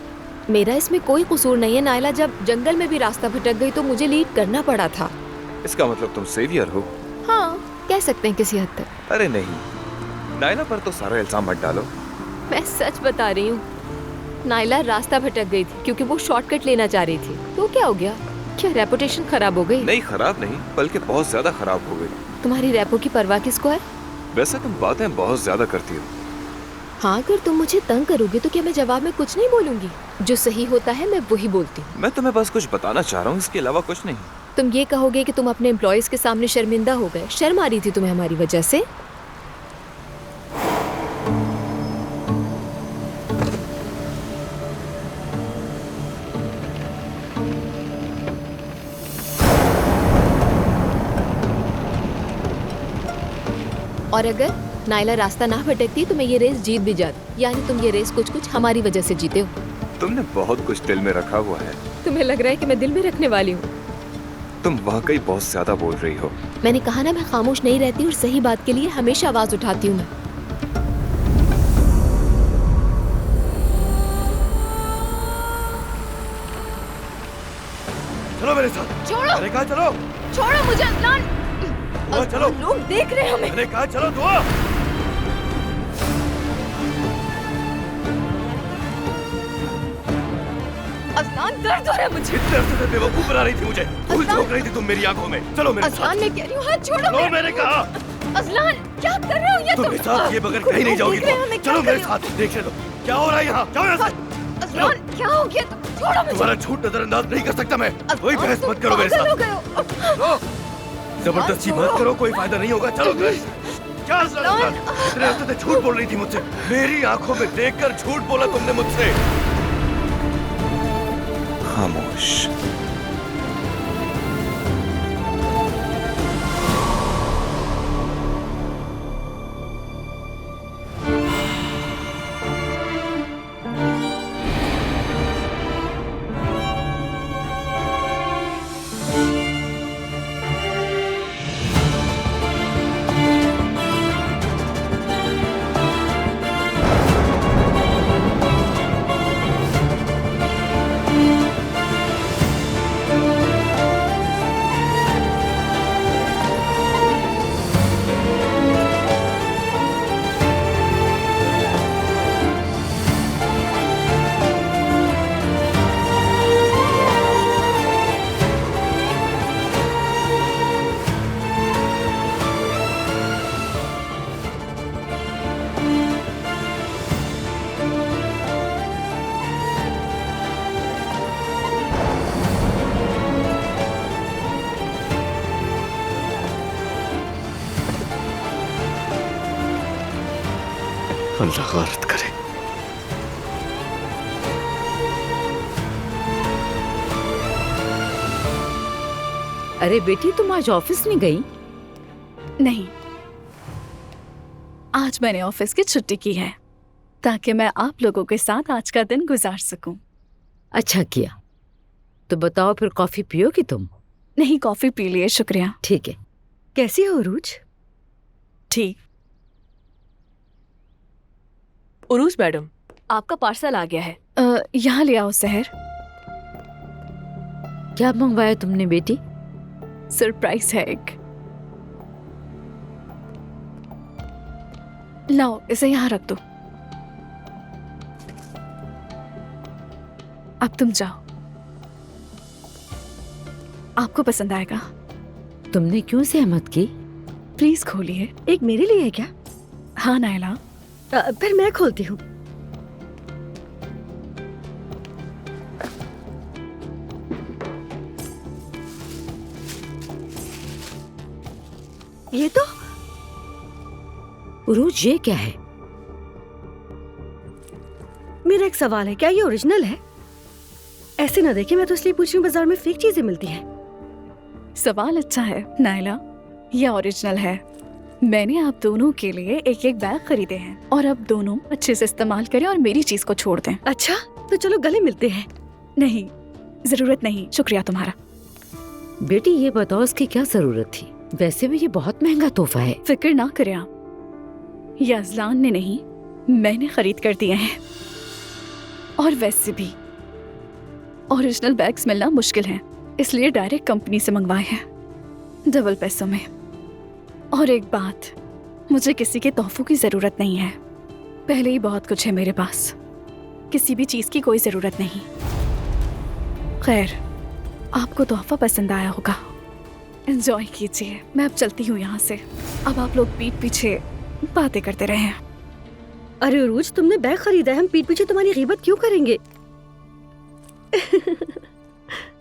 मेरा इसमें कोई कसूर नहीं है नायला, जब जंगल में भी रास्ता भटक गई तो मुझे लीड करना पड़ा था। इसका मतलब तुम सेवियर हो? हाँ, कह सकते हैं किसी हद तक। अरे नहीं, नायला पर तो सारा इल्जाम मत डालो। मैं सच बता रही हूँ, नायला रास्ता भटक गई थी क्योंकि वो शॉर्टकट लेना चाह रही थी। तो क्या हो गया? क्या रेपुटेशन खराब हो गई? नहीं, खराब नहीं, बल्कि बहुत ज्यादा खराब हो गई। तुम्हारी रेपो की परवाह किसको है? वैसे तुम बातें बहुत ज्यादा करती हो। हाँ, अगर तुम मुझे तंग करोगे तो क्या मैं जवाब में कुछ नहीं बोलूंगी? जो सही होता है मैं वही बोलती हूँ। मैं तुम्हें बस कुछ बताना चाह रहा हूँ, इसके अलावा कुछ नहीं। तुम ये कहोगे कि तुम अपने एम्प्लॉयज के सामने शर्मिंदा हो गए, शर्म आ रही थी तुम्हें हमारी वजह से? और अगर नायला रास्ता ना भटकती तो मैं ये रेस जीत भी जाती। यानी तुम ये रेस कुछ हमारी वजह से जीते हो। तुमने बहुत कुछ दिल में रखा हुआ है। तुम्हें लग रहा है कि मैं दिल में रखने वाली हूँ? तुम वाकई बहुत ज्यादा बोल रही हो। मैंने कहा ना, मैं खामोश नहीं रहती और सही बात के लिए हमेशा आवाज उठाती हूँ मैं। चलो मेरे साथ। छोड़ो। मैंने कहा चलो। छोड़ो मुझे अदनान। चलो। लोग देख रहे हैं हमें। मैंने कहा चलो दुआ। अदनान, दर्द हो रहा है मुझे। इतने अरसे से बेवकूफ बना रही थी मुझे। भूल चूक रही थी तुम मेरी आंखों में। चलो मेरे साथ। अदनान, मैं कह रही हूँ हाथ छोड़ो। चलो मैंने कहा। अदनान, क्या कर रहे हो ये तुम? मेरे साथ ये बगैर कहीं नहीं जाओगी तुम। चलो मेरे साथ। देख ले लो क्या हो रहा है यहाँ। जाओ यहाँ से। अदनान, क्या हो गया? छोड़ो मुझे। तुम्हारा झूठ नजरअंदाज नहीं कर सकता मैं। कोई बहस मत करो मेरे साथ। जबरदस्ती मत करो, कोई फायदा नहीं होगा। चलो घर। क्या इतने हफ्ते से झूठ बोल रही थी मुझसे। मेरी आंखों में देखकर झूठ बोला तुमने मुझसे। खामोश। अल्लाह गारत करे। अरे बेटी, तुम आज ऑफिस नहीं गई? नहीं, आज मैंने ऑफिस की छुट्टी की है ताकि मैं आप लोगों के साथ आज का दिन गुजार सकूं। अच्छा किया। तो बताओ फिर कॉफी पियोगी तुम? नहीं, कॉफी पी लिए, शुक्रिया। ठीक है। कैसी हो उरूज? ठीक। उरूज मैडम, आपका पार्सल आ गया है। यहाँ ले आओ सहर। क्या मंगवाया तुमने बेटी? सरप्राइज है एक। लाओ, इसे यहाँ रख दो। अब तुम जाओ, आपको पसंद आएगा। तुमने क्यों सहमत की? प्लीज खोलिए। एक मेरे लिए है क्या? हाँ नायला। फिर मैं खोलती हूँ। ये तो उरूज, ये क्या है? मेरा एक सवाल है, क्या ये ओरिजिनल है? ऐसे ना देखे, मैं तो इसलिए पूछ रही हूँ, बाजार में फेक चीजें मिलती हैं। सवाल अच्छा है नायला, ये ओरिजिनल है। मैंने आप दोनों के लिए एक एक बैग खरीदे हैं और अब दोनों अच्छे से इस्तेमाल करें और मेरी चीज को छोड़ दें। अच्छा, तो चलो गले मिलते हैं। नहीं, जरूरत नहीं, शुक्रिया तुम्हारा। बेटी ये बताओ, इसकी क्या जरूरत थी? वैसे भी ये बहुत महंगा तोहफा है। फिक्र ना करें आप, ये अजलान ने नहीं, मैंने खरीद कर दिए हैं। और वैसे भी ओरिजिनल बैग्स मिलना मुश्किल है, इसलिए डायरेक्ट कंपनी से मंगवाए हैं, डबल पैसों में। और एक बात, मुझे किसी के तोहफों की जरूरत नहीं है, पहले ही बहुत कुछ है मेरे पास, किसी भी चीज की कोई जरूरत नहीं। खैर, आपको तोहफा पसंद आया होगा, एंजॉय कीजिए। मैं अब चलती हूँ यहाँ से। अब आप लोग पीठ पीछे बातें करते रहे। अरे उरूज, तुमने बैग खरीदा है, हम पीठ पीछे तुम्हारी गीबत क्यों करेंगे?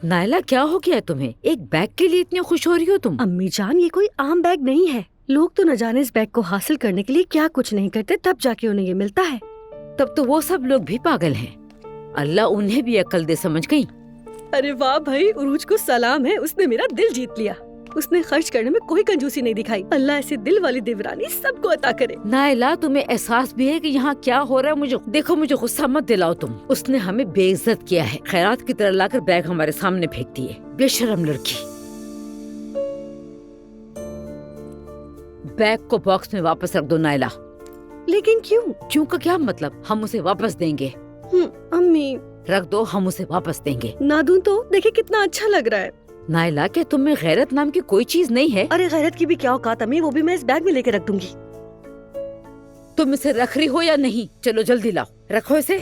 नायला क्या हो गया तुम्हें? एक बैग के लिए इतनी खुश हो रही हो तुम? अम्मी जान, ये कोई आम बैग नहीं है। लोग तो न जाने इस बैग को हासिल करने के लिए क्या कुछ नहीं करते, तब जाके उन्हें ये मिलता है। तब तो वो सब लोग भी पागल हैं। अल्लाह उन्हें भी अक्ल दे, समझ गई? अरे वाह भाई, उरूज को सलाम है, उसने मेरा दिल जीत लिया। उसने खर्च करने में कोई कंजूसी नहीं दिखाई। अल्लाह ऐसे दिल वाली देवरानी सबको अता करे। नायला, तुम्हें एहसास भी है कि यहाँ क्या हो रहा है? मुझे देखो, मुझे गुस्सा मत दिलाओ तुम। उसने हमें बेइज्जत किया है, खैरात की तरह लाकर बैग हमारे सामने फेंकती है। बेशर्म लड़की। बैग को बॉक्स में वापस रख दो नायला। लेकिन क्यों? क्यों का क्या मतलब? हम उसे वापस देंगे। अम्मी रख दो, हम उसे वापस देंगे। ना दूं तो? देखिए कितना अच्छा लग रहा है। नायला, क्या तुम में गैरत नाम की कोई चीज नहीं है? अरे गैरत की भी क्या औकात अम्मी, वो भी मैं इस बैग में लेके रख दूंगी। तुम इसे रख रही हो या नहीं? चलो जल्दी लाओ, रखो इसे।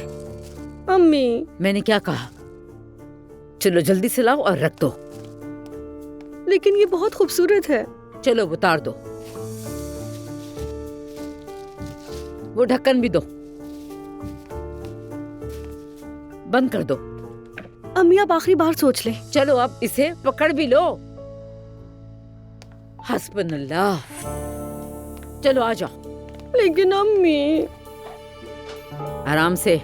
अम्मी, मैंने क्या कहा? चलो जल्दी से लाओ और रख दो। लेकिन ये बहुत खूबसूरत है। चलो उतार दो, वो ढक्कन भी दो, बंद कर दो। अम्मी आप आखिरी बार सोच ले। चलो अब इसे पकड़ भी लो। हस्बुनल्लाह। चलो आ जाओ। लेकिन अम्मी। आराम से।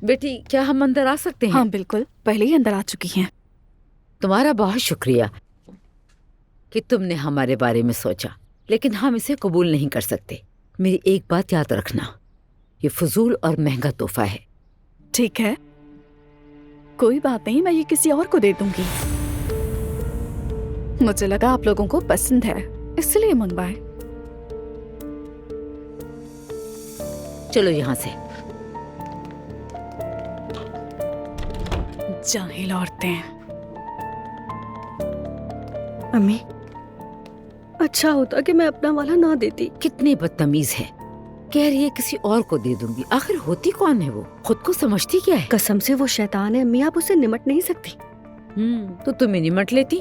बेटी, क्या हम अंदर आ सकते हैं? हाँ बिल्कुल, पहले ही अंदर आ चुकी हैं। तुम्हारा बहुत शुक्रिया कि तुमने हमारे बारे में सोचा, लेकिन हम इसे कबूल नहीं कर सकते। मेरी एक बात याद रखना, ये फजूल और महंगा तोहफा है। ठीक है, कोई बात नहीं, मैं ये किसी और को दे दूंगी। मुझे लगा आप लोगों को पसंद है, इसलिए मंगवाए। चलो यहाँ से। जाहिल औरतें। अम्मी, अच्छा होता कि मैं अपना वाला ना देती। कितनी बदतमीज है, कह रही है किसी और को दे दूंगी। आखिर होती कौन है वो? खुद को समझती क्या है? कसम से वो शैतान है अम्मी, आप उससे निमट नहीं सकती। तो तुम्हें निमट लेती।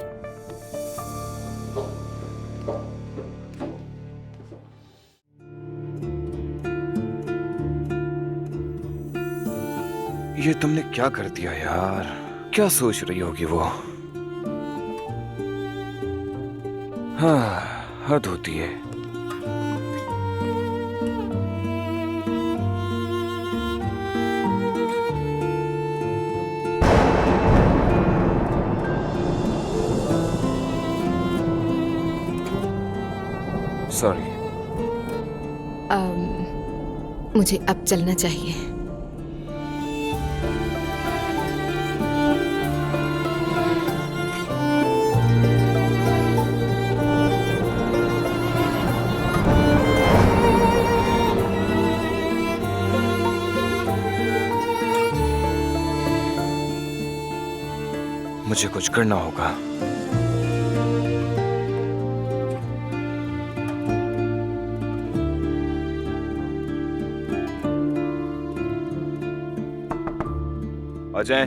ये तुमने क्या कर दिया यार? क्या सोच रही होगी वो? हाँ, हद होती है। सॉरी। मुझे अब चलना चाहिए। मुझे कुछ करना होगा। आ जाएं।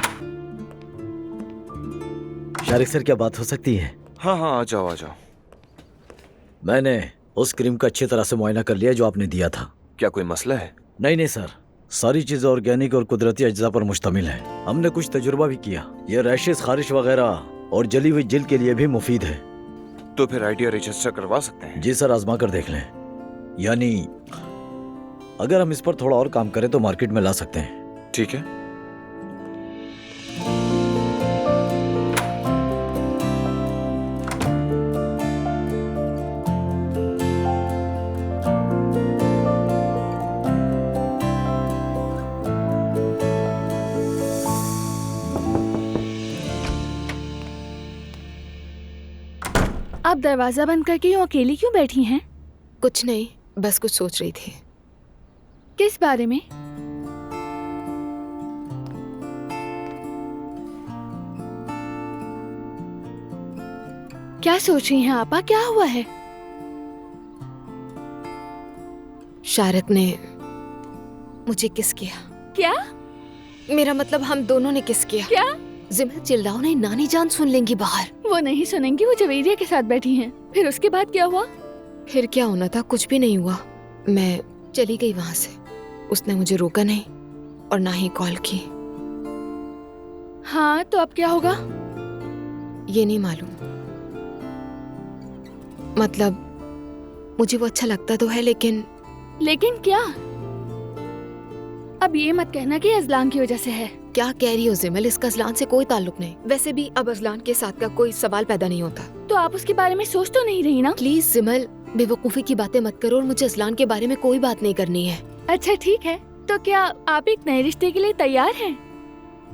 शारिक सर, क्या बात हो सकती है? हाँ हाँ, आ जाओ आ जाओ। मैंने उस क्रीम का अच्छी तरह से मुआयना कर लिया जो आपने दिया था। क्या कोई मसला है? नहीं नहीं सर, सारी चीजें ऑर्गेनिक और कुदरती अज्जा पर मुश्तमिल है। हमने कुछ तजुर्बा भी किया। ये रैशेस, खारिश वगैरह और जली हुई जिल्द के लिए भी मुफीद है। तो फिर आइडिया रजिस्टर करवा सकते हैं? जी सर, आजमा कर देख लें। यानी अगर हम इस पर थोड़ा और काम करें तो मार्केट में ला सकते हैं। ठीक है। आप दरवाजा बंद करके यूं अकेली क्यों बैठी हैं? कुछ नहीं, बस कुछ सोच रही थी। किस बारे में? क्या सोच रही हैं आपा? क्या हुआ है? शारिक ने मुझे किस किया। क्या? मेरा मतलब हम दोनों ने किस किया। क्या? जिमल चिल्लाओ नहीं, नानी जान सुन लेंगी बाहर। वो नहीं सुनेंगी, वो जवेरिया के साथ बैठी हैं। फिर उसके बाद क्या हुआ? फिर क्या होना था, कुछ भी नहीं हुआ। मैं चली गई वहां से। उसने मुझे रोका नहीं और ना ही कॉल की। हाँ तो अब क्या होगा? ये नहीं मालूम। मतलब मुझे वो अच्छा लगता तो है, लेकिन क्या? अब ये मत कहना कि अजलान की वजह से है। क्या कह रही हो जिमल? इसका अजलान से कोई ताल्लुक नहीं। वैसे भी अब अजलान के साथ का कोई सवाल पैदा नहीं होता। तो आप उसके बारे में सोच तो नहीं रही ना? प्लीज जिमल, बेवकूफी की बातें मत करो और मुझे अजलान के बारे में कोई बात नहीं करनी है। अच्छा ठीक है, तो क्या आप एक नए रिश्ते के लिए तैयार हैं?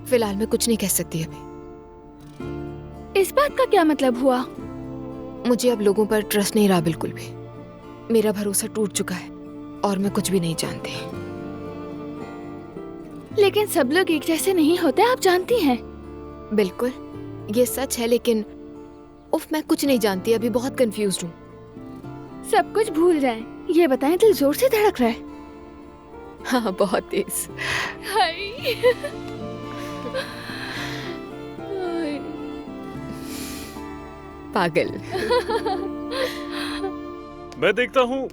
फिलहाल मैं कुछ नहीं कह सकती अभी। इस बात का क्या मतलब हुआ? मुझे अब लोगों पर ट्रस्ट नहीं रहा बिल्कुल भी। मेरा भरोसा टूट चुका है और मैं कुछ भी नहीं जानती। लेकिन सब लोग एक जैसे नहीं होते, आप जानती हैं। बिल्कुल, ये सच है, लेकिन उफ, मैं कुछ नहीं जानती, अभी बहुत कंफ्यूज्ड हूँ। सब कुछ भूल जाएं। ये बताएं, दिल जोर से धड़क रहा है? हाँ, बहुत तेज। हाय। पागल। मैं देखता हूँ।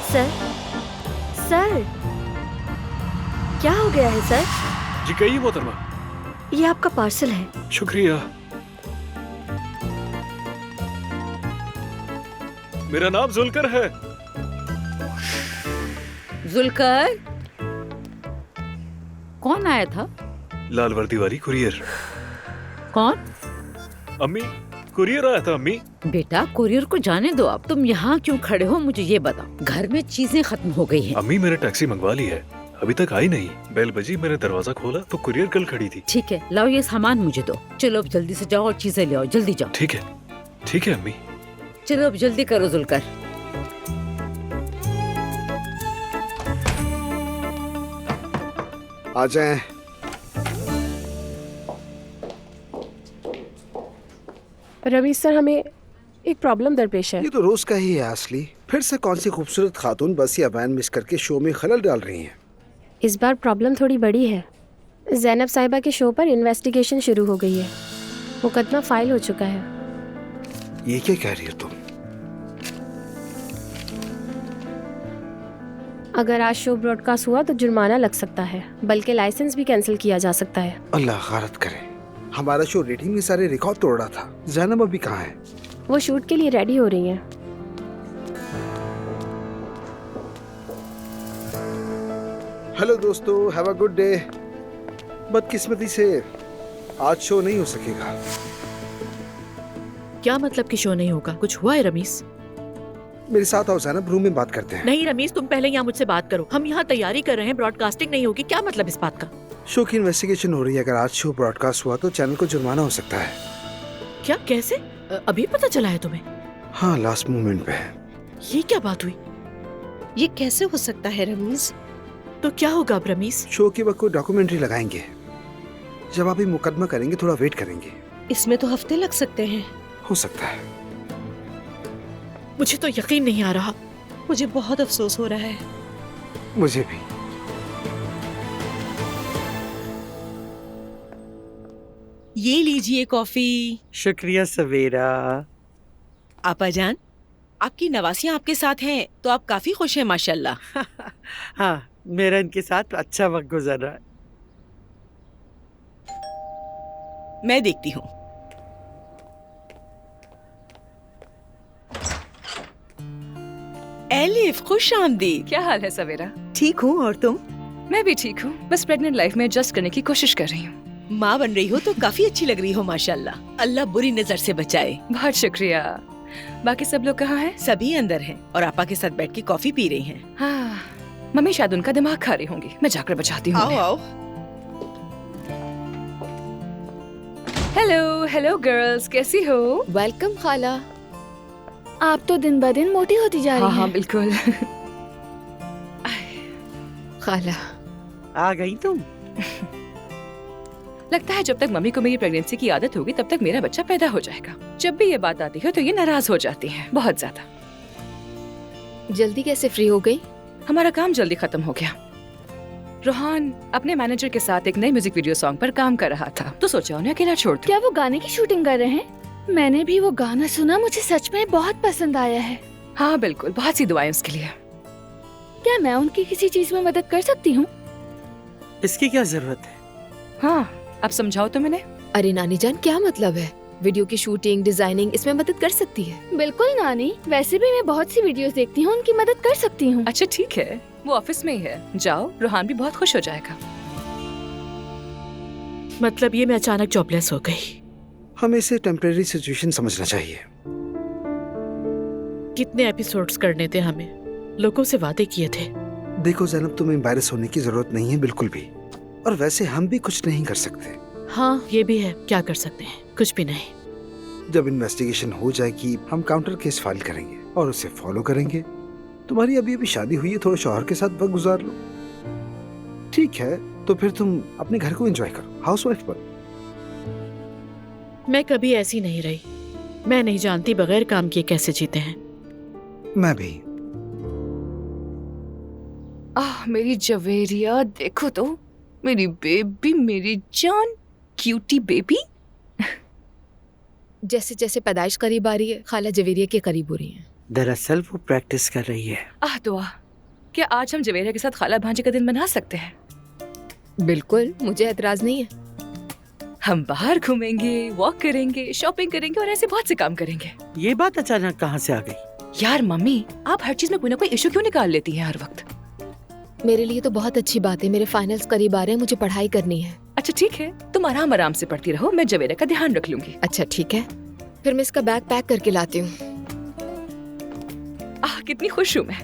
सर, सर, क्या हो गया है सर? जी कहिए मोहतरमा। ये आपका पार्सल है। शुक्रिया। मेरा नाम जुलकर है। जुलकर? कौन आया था? लाल वर्दी वाली कुरियर। कौन? अम्मी, कुरियर आया था अम्मी। बेटा, कुरियर को जाने दो। अब तुम यहाँ क्यों खड़े हो, मुझे ये बताओ। घर में चीजें खत्म हो गई हैं। अम्मी, मैंने टैक्सी मंगवा ली है, अभी तक आई नहीं। बेल बजी, मैंने दरवाजा खोला तो कुरियर कल खड़ी थी। ठीक है, लाओ ये सामान मुझे दो। चलो अब जल्दी से जाओ और चीजें ले आओ, जल्दी जाओ। ठीक है, ठीक है अम्मी। चलो अब जल्दी करो जुलकर। आ जाएं। रवि सर, हमें एक प्रॉब्लम दरपेश है। ये तो रोज का ही है असली। फिर से कौन सी खूबसूरत खातून बस या वैन मिस करके शो में खलल डाल रही हैं। इस बार प्रॉब्लम थोड़ी बड़ी है। जैनब साहिबा के शो पर इन्वेस्टिगेशन शुरू हो गई है। मुकदमा फाइल हो चुका है। ये क्या कह रही हो तुम? अगर आज शो ब्रॉडकास्ट हुआ तो जुर्माना लग सकता है, बल्कि लाइसेंस भी कैंसिल किया जा सकता है। अल्लाह गारत करे। हमारा शो रेटिंग में सारे रिकॉर्ड तोड़ रहा था। जैनब अभी कहाँ है? वो शूट के लिए रेडी हो रही हैं। हेलो दोस्तों, हैव अ गुड डे। बदकिस्मती से आज शो नहीं हो सकेगा। क्या मतलब कि शो नहीं होगा? कुछ हुआ है रमीज? मेरे साथ आओ जैनब, रूम में बात करते हैं। नहीं रमीज, तुम पहले यहाँ मुझसे बात करो। हम यहाँ तैयारी कर रहे हैं, ब्रॉडकास्टिंग नहीं होगी। क्या मतलब इस बात का? शो की इन्वेस्टिगेशन हो रही है। अगर आज शो ब्रॉडकास्ट हुआ तो चैनल को जुर्माना हो सकता है। क्या? कैसे? अभी पता चला है तुम्हें? हाँ, लास्ट मोमेंट पे। ये क्या बात हुई? ये कैसे हो सकता है रमीज? तो क्या होगा अब रमीज? शो के वक्त कोई डॉक्यूमेंट्री लगाएंगे। जब अभी मुकदमा करेंगे, थोड़ा वेट करेंगे। इसमें तो हफ्ते लग सकते हैं। हो सकता है। मुझे तो यकीन नहीं आ रहा। मुझे बहुत अफसोस हो रहा है। मुझे भी। ये लीजिए कॉफी। शुक्रिया सवेरा। आपा जान, आपकी नवासियां आपके साथ हैं तो आप काफी खुश हैं माशाल्लाह। हाँ, मेरा इनके साथ अच्छा वक्त गुजर रहा है। मैं देखती हूँ। एलिफ, खुश आमदीद। क्या हाल है सवेरा? ठीक हूँ, और तुम? मैं भी ठीक हूँ, बस प्रेग्नेंट लाइफ में एडजस्ट करने की कोशिश कर रही हूँ। माँ बन रही हो तो काफी अच्छी लग रही हो माशाल्लाह। अल्लाह बुरी नजर से बचाए। बहुत शुक्रिया। बाकी सब लोग कहाँ हैं? सभी अंदर हैं और आपा के साथ बैठ के कॉफी पी रही हैं। हाँ, मम्मी शायद उनका दिमाग खा रही होंगी। मैं जाकर बचाती हूँ। आओ आओ। हेलो हेलो गर्ल्स, कैसी हो? वेलकम खाला। आप तो दिन ब दिन मोटी होती जा रही हैं। हाँ बिल्कुल। खाला आ गई तुम। लगता है जब तक मम्मी को मेरी प्रेगनेंसी की आदत होगी तब तक मेरा बच्चा पैदा हो जाएगा। जब भी ये बात आती है तो ये नाराज हो जाती हैं बहुत ज्यादा। जल्दी कैसे फ्री हो गई? हमारा काम जल्दी खत्म हो गया। रोहान अपने मैनेजर के साथ एक नए म्यूजिक वीडियो सॉन्ग पर काम कर रहा था तो सोचा उन्हें अकेला छोड़ दूं। क्या वो गाने की शूटिंग कर रहे हैं? मैंने भी वो गाना सुना, मुझे सच में बहुत पसंद आया है। हाँ बिल्कुल, बहुत सी दुआएं उसके लिए। क्या मैं उनकी किसी चीज में मदद कर सकती हूँ? इसकी क्या जरूरत है? हाँ, अब समझाओ तो मैंने। अरे नानी जान, क्या मतलब है? वीडियो की शूटिंग, डिजाइनिंग, इसमें मदद कर सकती है। बिल्कुल नानी, वैसे भी मैं बहुत सी वीडियोस देखती हूँ, उनकी मदद कर सकती हूँ। अच्छा ठीक है, वो ऑफिस में ही है, जाओ, रोहान भी बहुत खुश हो जाएगा। मतलब ये मैं अचानक जॉबलेस हो गई। हमें इसे टेम्परेरी सिचुएशन समझना चाहिए। कितने एपिसोड्स करने थे हमें, लोगों से वादे किए थे। देखो जैनब, तुम्हें एम्बैरेस होने की जरूरत नहीं है बिल्कुल भी, और वैसे हम भी कुछ नहीं कर सकते। हाँ ये भी है, क्या कर सकते हैं, कुछ भी नहीं। जब इन्वेस्टिगेशन हो जाएगी हम काउंटर केस फाइल करेंगे और उसे फॉलो करेंगे। तुम्हारी अभी अभी शादी हुई है, थोड़ा शौहर के साथ वक्त गुजार लो। ठीक है, तो फिर तुम अपने घर को एंजॉय करो, हाउसवाइफ बनो। मैं कभी ऐसी नहीं रही, मैं नहीं जानती बगैर काम किए कैसे जीते हैं। मैं भी। आह मेरी जवेरिया, देखो तो, मेरी बेबी, मेरी जान, क्यूटी बेबी। जैसे जैसे पैदाइश करीब आ रही है, खाला जवेरिया के करीब हो रही है। दरअसल वो प्रैक्टिस कर रही है। आह दुआ, क्या आज हम जवेरिया के साथ खाला भांजे का दिन मना सकते हैं? बिल्कुल, मुझे एतराज नहीं है। हम बाहर घूमेंगे, वॉक करेंगे, शॉपिंग करेंगे और ऐसे बहुत से काम करेंगे। ये बात अचानक कहाँ से आ गई? यार मम्मी, आप हर चीज में कोई ना कोई इशू क्यों निकाल लेती हैं हर वक्त? मेरे लिए तो बहुत अच्छी बात है, मेरे फाइनल्स करीब आ रहे हैं, मुझे पढ़ाई करनी है। अच्छा ठीक है, तुम आराम आराम से पढ़ती रहो, मैं जवेरिया का ध्यान रख लूंगी। अच्छा ठीक है, फिर मैं इसका बैग पैक करके लाती हूँ। आह कितनी खुश हूँ मैं,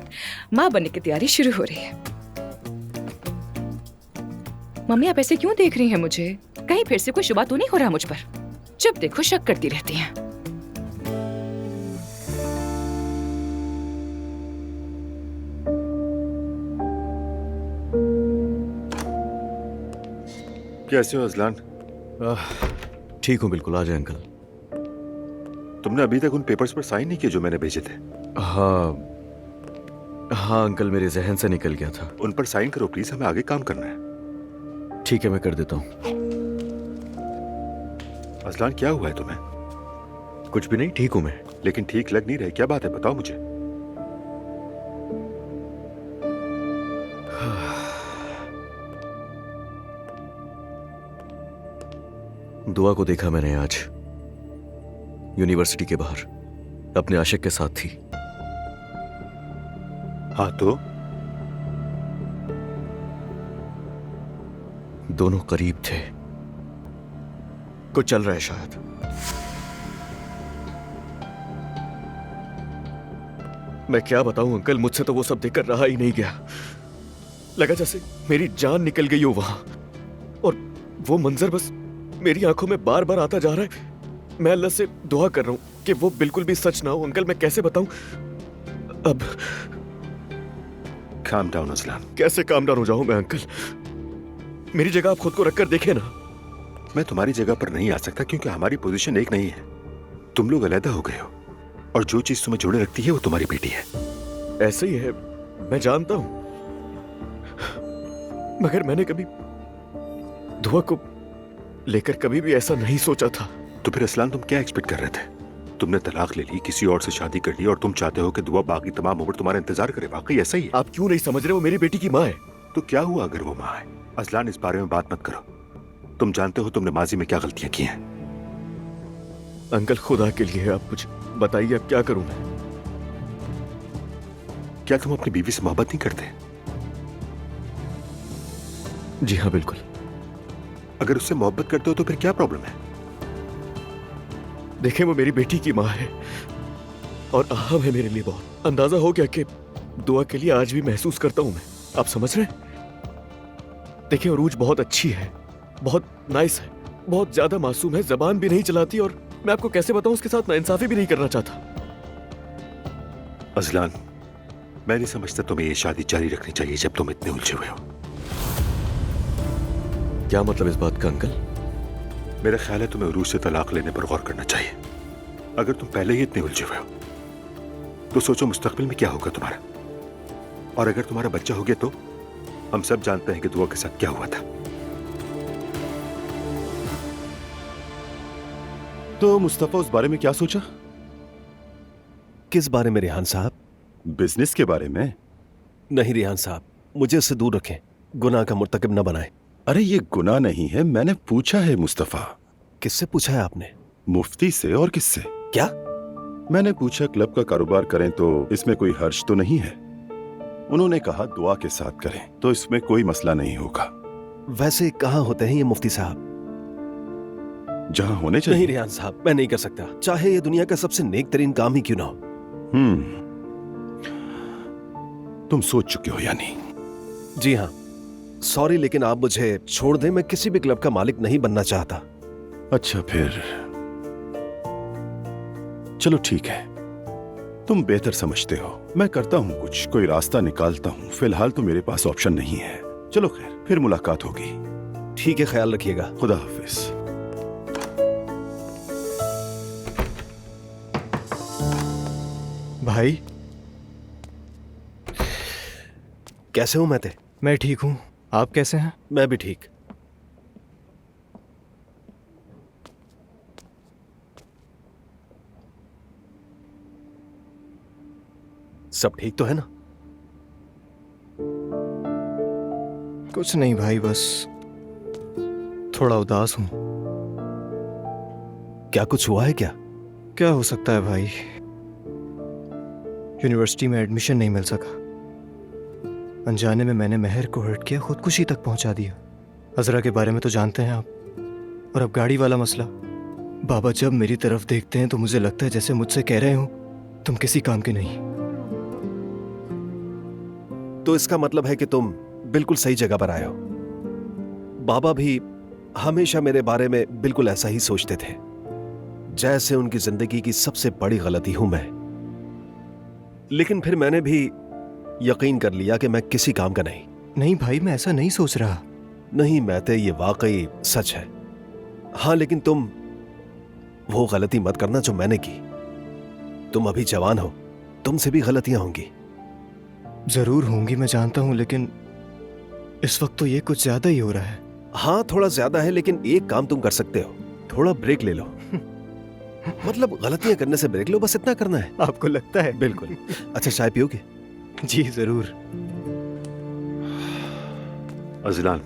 माँ बनने की तैयारी शुरू हो रही है। मम्मी आप ऐसे क्यों देख रही हैं मुझे? कहीं फिर से कोई शुबा तो नहीं हो रहा मुझ पर? जब देखो शक करती रहती हैं। कैसे हो अजलान? ठीक हूँ बिल्कुल, आ जाए अंकल। तुमने अभी तक उन पेपर्स पर साइन नहीं किए जो मैंने भेजे थे? हाँ अंकल, मेरे जहन से निकल गया था। उन पर साइन करो प्लीज, हमें आगे काम करना है। ठीक है, मैं कर देता हूँ। अजलान क्या हुआ है तुम्हें? कुछ भी नहीं, ठीक हूँ मैं। लेकिन ठीक लग नहीं रहे, क्या बात है, बताओ मुझे। दुआ को देखा मैंने आज यूनिवर्सिटी के बाहर, अपने आशिक के साथ थी। हाँ तो? दोनों करीब थे, कुछ चल रहा है शायद। मैं क्या बताऊं अंकल, मुझसे तो वो सब देखकर रहा ही नहीं गया। लगा जैसे मेरी जान निकल गई हो वहां, और वो मंजर बस मेरी आंखों में बार बार आता जा रहा है। मैं अल्लाह से दुआ कर रहा हूं कि वो बिल्कुल भी सच ना हो। अंकल मैं कैसे बताऊं अब? Calm down Azlan. कैसे काम डाउन हो जाऊं मैं अंकल? मेरी जगह आप खुद को रखकर देखें ना। मैं तुम्हारी जगह पर नहीं आ सकता क्योंकि हमारी पोजीशन एक नहीं है। तुम लोग अलग हो गए हो और जो चीज तुम्हें जोड़े रखती है वो तुम्हारी बेटी है। ऐसे ही है, मैं जानता हूं, मगर मैंने कभी दुआ को लेकर कभी भी ऐसा नहीं सोचा था। तो फिर असलान तुम क्या एक्सपेक्ट कर रहे थे? तुमने तलाक ले ली, किसी और से शादी कर ली और तुम चाहते हो कि दुआ बाकी तमाम उम्र तुम्हारा इंतजार करे। वाकई ऐसा ही है? आप क्यों नहीं समझ रहे? वो मेरी बेटी की माँ है। तो क्या हुआ अगर वो माँ है? असलान इस बारे में बात मत करो। तुम जानते हो तुमने माजी में क्या गलतियां की हैं। अंकल खुदा के लिए आप मुझे बताइए, अब क्या करूं मैं? क्या तुम अपनी बीवी से मोहब्बत नहीं करते? जी हाँ बिल्कुल। अगर उससे मोहब्बत करते हो तो फिर क्या प्रॉब्लम है? देखें वो मेरी बेटी की माँ है और अहम है मेरे लिए बहुत। अंदाजा हो गया कि दुआ के लिए आज भी महसूस करता हूं मैं। आप समझ रहे हैं? देखिए अरूज बहुत अच्छी है, बहुत नाइस है, बहुत ज्यादा मासूम है, जबान भी नहीं चलाती और मैं आपको कैसे बताऊं उसके साथ नाइंसाफी भी नहीं करना चाहता। अजलान मैं नहीं समझता तुम्हें ये शादी जारी रखनी चाहिए जब तुम इतने उलझे हुए हो। क्या मतलब इस बात का अंकल? मेरा ख्याल है तुम्हें उरूज से तलाक लेने पर गौर करना चाहिए। अगर तुम पहले ही इतने उलझे हुए हो तो सोचो मुस्तकबिल में क्या होगा तुम्हारा। और अगर तुम्हारा बच्चा हो गया तो हम सब जानते हैं कि दुआ के साथ क्या हुआ था। तो मुस्तफा उस बारे में क्या सोचा? किस बारे में रेहान साहब? बिजनेस के बारे में। नहीं रेहान साहब, मुझे उससे दूर रखें, गुनाह का मुर्तकिब न बनाए। अरे ये गुनाह नहीं है, मैंने पूछा है मुस्तफा। किससे पूछा है आपने? मुफ्ती से। और किससे? क्या? मैंने पूछा क्लब का कारोबार करें तो इसमें कोई हर्ज तो नहीं है। उन्होंने कहा दुआ के साथ करें तो इसमें कोई मसला नहीं होगा। वैसे कहाँ होते हैं ये मुफ्ती साहब? जहां होने चाहिए। नहीं रेहान साहब, मैं नहीं कर सकता, चाहे ये दुनिया का सबसे नेक तरीन काम ही क्यों ना हो। तुम सोच चुके हो या नहीं? जी हाँ। सॉरी, लेकिन आप मुझे छोड़ दें, मैं किसी भी क्लब का मालिक नहीं बनना चाहता। अच्छा फिर चलो ठीक है, तुम बेहतर समझते हो। मैं करता हूँ कुछ, कोई रास्ता निकालता हूँ। फिलहाल तो मेरे पास ऑप्शन नहीं है। चलो खैर, फिर मुलाकात होगी। ठीक है, ख्याल रखिएगा। खुदा हाफिज। भाई कैसे हो महते? मैं ठीक हूँ, आप कैसे हैं? मैं भी ठीक। सब ठीक तो है ना? कुछ नहीं भाई, बस थोड़ा उदास हूँ। क्या कुछ हुआ है क्या? क्या हो सकता है भाई, यूनिवर्सिटी में एडमिशन नहीं मिल सका। अनजाने में मैंने महर को हर्ट किया, खुदकुशी तक पहुंचा दिया। अजरा के बारे में तो जानते हैं आप। और अब गाड़ी वाला मसला। बाबा जब मेरी तरफ देखते हैं तो मुझे लगता है जैसे मुझसे कह रहे हो तुम किसी काम के नहीं। तो इसका मतलब है कि तुम बिल्कुल सही जगह पर आए हो। बाबा भी हमेशा मेरे बारे में बिल्कुल ऐसा ही सोचते थे, जैसे उनकी जिंदगी की सबसे बड़ी गलती हूं मैं। लेकिन फिर मैंने भी यकीन कर लिया कि मैं किसी काम का नहीं। नहीं भाई, मैं ऐसा नहीं सोच रहा। नहीं महते, ये वाकई सच है। हाँ, लेकिन तुम वो गलती मत करना जो मैंने की। तुम अभी जवान हो, तुमसे भी गलतियां होंगी। जरूर होंगी, मैं जानता हूं, लेकिन इस वक्त तो ये कुछ ज्यादा ही हो रहा है। हाँ, थोड़ा ज्यादा है, लेकिन एक काम तुम कर सकते हो, थोड़ा ब्रेक ले लो। मतलब गलतियां करने से ब्रेक लो, बस इतना करना है। आपको लगता है? बिल्कुल। अच्छा, चाय पियोगे? जी जरूर। अजलान,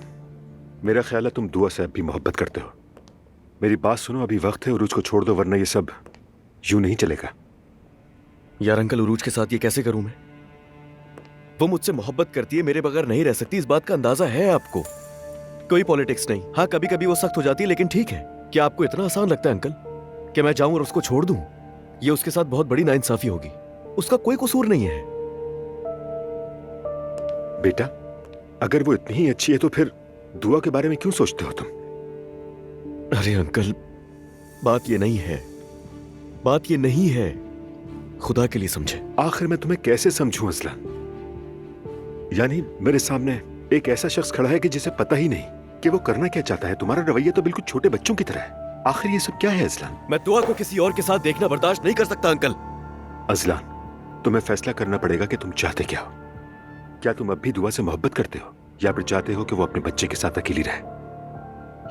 मेरा ख्याल है तुम दुआ से अब भी मोहब्बत करते हो। मेरी बात सुनो, अभी वक्त है, उरूज को छोड़ दो, वरना ये सब यूं नहीं चलेगा। यार अंकल, उरूज के साथ ये कैसे करूं मैं? वो मुझसे मोहब्बत करती है, मेरे बगैर नहीं रह सकती, इस बात का अंदाजा है आपको। कोई पॉलिटिक्स नहीं। हाँ, कभी कभी वो सख्त हो जाती है, लेकिन ठीक है। क्या आपको इतना आसान लगता है अंकल कि मैं जाऊं और उसको छोड़ दूं? ये उसके साथ बहुत बड़ी नाइंसाफी होगी। उसका कोई कसूर नहीं है। बेटा, अगर वो इतनी ही अच्छी है तो फिर दुआ के बारे में क्यों सोचते हो तुम? अरे अंकल, बात ये नहीं है, बात ये नहीं है। खुदा के लिए समझे। आखिर मैं तुम्हें कैसे समझूं अजलान? यानी मेरे सामने एक ऐसा शख्स खड़ा है कि जिसे पता ही नहीं कि वो करना क्या चाहता है। तुम्हारा रवैया तो बिल्कुल छोटे बच्चों की तरह है। आखिर ये सब क्या है अजलान? मैं दुआ को किसी और के साथ देखना बर्दाश्त नहीं कर सकता अंकल। अजलान, तुम्हें फैसला करना पड़ेगा कि तुम चाहते क्या हो। क्या तुम अब भी दुआ से मोहब्बत करते हो, या फिर चाहते हो कि वो अपने बच्चे के साथ अकेली रहे,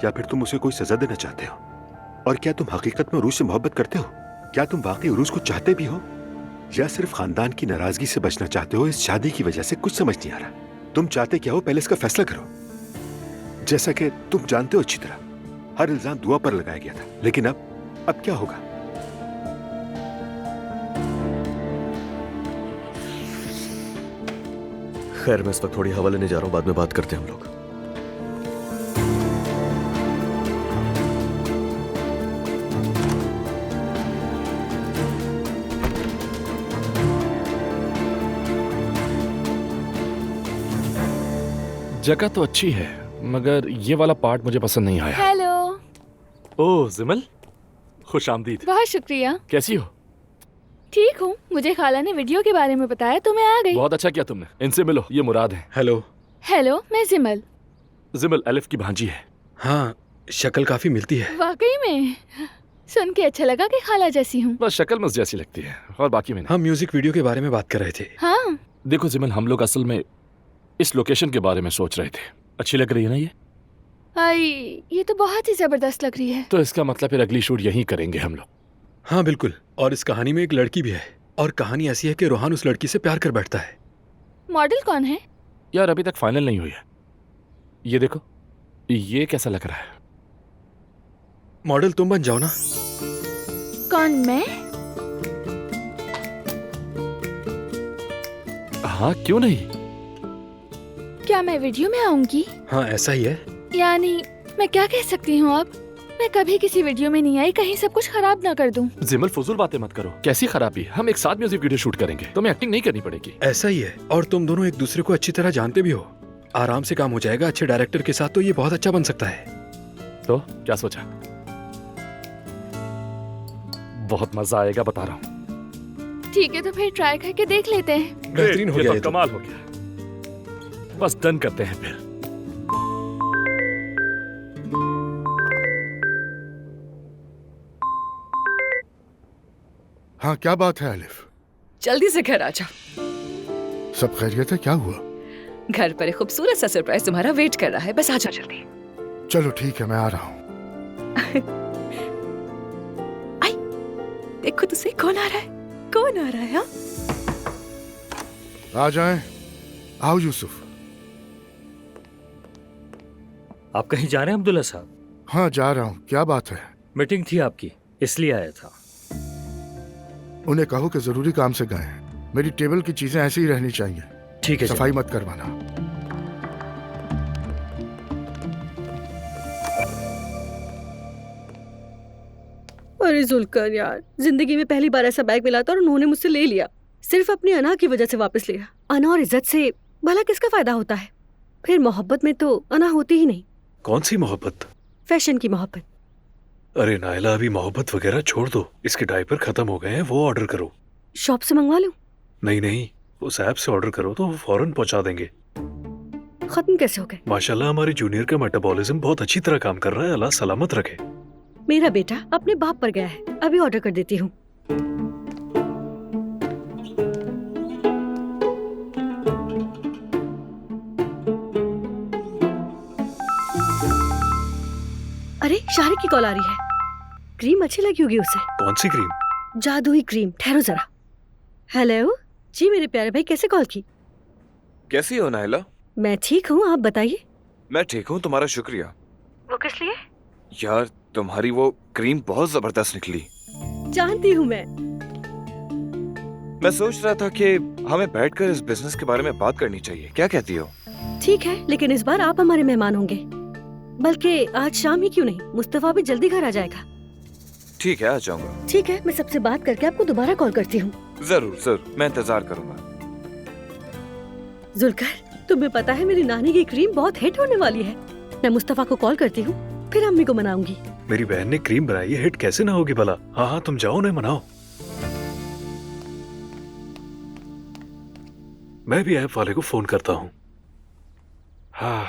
या फिर तुम उसे कोई सजा देना चाहते हो? और क्या तुम हकीकत में उरूज से मोहब्बत करते हो? क्या तुम वाकई उरूज को चाहते भी हो, या सिर्फ खानदान की नाराजगी से बचना चाहते हो इस शादी की वजह से? कुछ समझ नहीं आ रहा। तुम चाहते क्या हो, पहले इसका फैसला करो। जैसा कि तुम जानते हो अच्छी तरह, हर इल्जाम दुआ पर लगाया गया था, लेकिन अब क्या होगा? खैर, मैं इस वक्त थोड़ी हवा लेने जा रहा हूं, बाद में बात करते हैं हम लोग। जगह तो अच्छी है, मगर ये वाला पार्ट मुझे पसंद नहीं आया। हेलो। ओह जिमल, खुश आमदीद। बहुत शुक्रिया। कैसी हो? ठीक हूँ, मुझे खाला ने वीडियो के बारे में बताया तो मैं आ गई। बहुत अच्छा किया तुमने। इनसे मिलो, ये मुराद है। हेलो। हेलो, मैं जिमल। जिमल अलिफ की भांजी है। हाँ, शक्ल काफी मिलती है। वाकई में सुन के अच्छा लगा कि खाला जैसी हूँ। बस शक्ल मुझ जैसी लगती है और बाकी में नहीं। हम म्यूजिक वीडियो के बारे में बात कर रहे थे। हाँ। देखो जिमल, हम लोग असल में इस लोकेशन के बारे में सोच रहे थे। अच्छी लग रही है ना ये? आई, ये तो बहुत ही जबरदस्त लग रही है। तो इसका मतलब फिर अगली शूट यहीं करेंगे हम लोग। हाँ बिल्कुल। और इस कहानी में एक लड़की भी है और कहानी ऐसी है कि रोहान उस लड़की से प्यार कर बैठता है। मॉडल कौन है? यार अभी तक फाइनल नहीं हुई है। ये देखो, ये कैसा लग रहा है? मॉडल तुम बन जाओ ना। कौन, मैं? हाँ, क्यों नहीं? क्या मैं वीडियो में आऊंगी? हाँ ऐसा ही है। यानी मैं क्या कह सकती हूँ अब? मैं कभी किसी वीडियो में नहीं आई, कहीं सब कुछ खराब ना कर दूं। जिमल फजूल बातें मत करो। कैसी खराबी? हम एक साथ म्यूजिक वीडियो शूट करेंगे, तुम्हें एक्टिंग नहीं करनी पड़ेगी। ऐसा ही है। और तुम दोनों एक दूसरे को अच्छी तरह जानते भी हो। आराम से काम हो जाएगा। अच्छे डायरेक्टर के साथ तो ये बहुत अच्छा बन सकता है। तो क्या सोचा? बहुत मजा आएगा, बता रहा हूँ। ठीक है, तो फिर ट्राई करके देख लेते हैं। बेहतरीन हो गया। तो कमाल हो गया। बस डन करते हैं फिर। हाँ, क्या बात है आलिफ? जल्दी से घर आ जाओ। सब खैरियत है? क्या हुआ? घर पर एक खूबसूरत सा सरप्राइज तुम्हारा वेट कर रहा है, बस आ जाओ जल्दी। चलो ठीक है, मैं आ रहा हूँ। देखो तुझसे कौन आ रहा है? कौन आ रहा है? हाँ? आ जाएं। आओ यूसुफ। आप कहीं जा रहे हैं अब्दुल्ला साहब? हाँ जा रहा हूँ। क्या बात है? मीटिंग थी आपकी, इसलिए आया था। उन्हें कहो कि जरूरी काम से गए हैं। मेरी टेबल की चीजें ऐसी ही रहनी चाहिए। ठीक है। सफाई मत करवाना। अरे जुल्कर यार, जिंदगी में पहली बार ऐसा बैग मिला था और उन्होंने मुझसे ले लिया। सिर्फ अपनी अना की वजह से वापस लिया। अना और इज्जत से भला किसका फायदा होता है? फिर मोहब्बत में तो अना होती ही नहीं। कौन सी मोहब्बत? फैशन की मोहब्बत। अरे नायला, अभी मोहब्बत वगैरह छोड़ दो। इसके डायपर खत्म हो गए हैं, वो ऑर्डर करो। शॉप से मंगवा लूं? नहीं नहीं, उस ऐप से ऑर्डर करो तो वो फौरन पहुंचा देंगे। खत्म कैसे हो गए? माशाल्लाह हमारे जूनियर का मेटाबॉलिज्म बहुत अच्छी तरह काम कर रहा है। अल्लाह सलामत रखे। मेरा बेटा अपने बाप पर गया है। अभी ऑर्डर कर देती हूँ। अरे शाहरुख की कॉल आ रही है। क्रीम अच्छी लगी होगी उसे। कौन सी क्रीम? जादुई क्रीम। ठहरो जरा। हेलो जी मेरे प्यारे भाई, कैसे कॉल की? कैसी हो नायला? मैं ठीक हूँ, आप बताइए। मैं ठीक हूँ, तुम्हारा शुक्रिया। वो किस लिए? यार तुम्हारी वो क्रीम बहुत जबरदस्त निकली। जानती हूँ मैं सोच रहा था कि हमें बैठकर इस बिजनेस के बारे में बात करनी चाहिए। क्या कहती हो? ठीक है, लेकिन इस बार आप हमारे मेहमान होंगे। बल्कि आज शाम ही क्यों नहीं, मुस्तफा भी जल्दी घर आ जाएगा। ठीक है, आ जाऊंगा। ठीक है, मैं सबसे बात करके आपको दोबारा कॉल करती हूँ। जरूर जरूर, मैं इंतजार करूंगा। जुल्कर, तुम्हें पता है मेरी नानी की क्रीम बहुत हिट होने वाली है। मैं मुस्तफा को कॉल करती हूँ, फिर अम्मी को मनाऊंगी। मेरी बहन ने क्रीम बनाई है, हिट कैसे ना होगी भला। हाँ हाँ तुम जाओ, उन्हें मनाओ। मैं भी ऐप वाले को फोन करता हूँ। हाँ।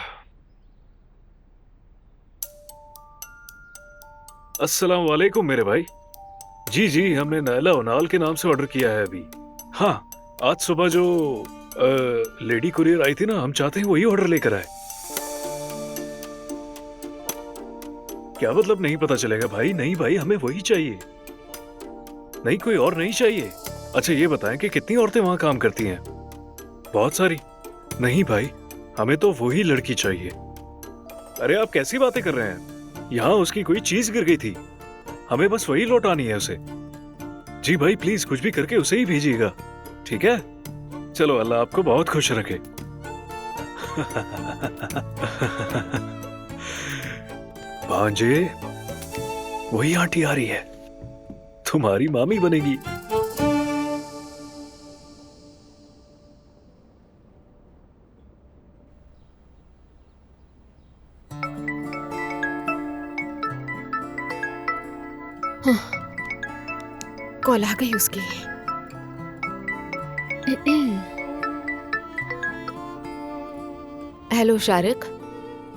अस्सलाम वालेकुम मेरे भाई। जी जी, हमने नायला उनाल के नाम से ऑर्डर किया है अभी। हाँ, आज सुबह जो लेडी कुरियर आई थी ना, हम चाहते हैं वही ऑर्डर लेकर आए। क्या मतलब नहीं पता चलेगा भाई? नहीं भाई, हमें वही चाहिए, नहीं कोई और नहीं चाहिए। अच्छा ये बताएं कि कितनी औरतें वहां काम करती हैं? बहुत सारी। नहीं भाई, हमें तो वही लड़की चाहिए। अरे आप कैसी बातें कर रहे हैं? यहाँ उसकी कोई चीज गिर गई थी, हमें बस वही लौटानी है उसे। जी भाई प्लीज कुछ भी करके उसे ही भेजिएगा, ठीक है? चलो अल्लाह आपको बहुत खुश रखे। भांजे, वही आंटी आ रही है, तुम्हारी मामी बनेगी। कॉल आ गई उसकी। हेलो शारिक।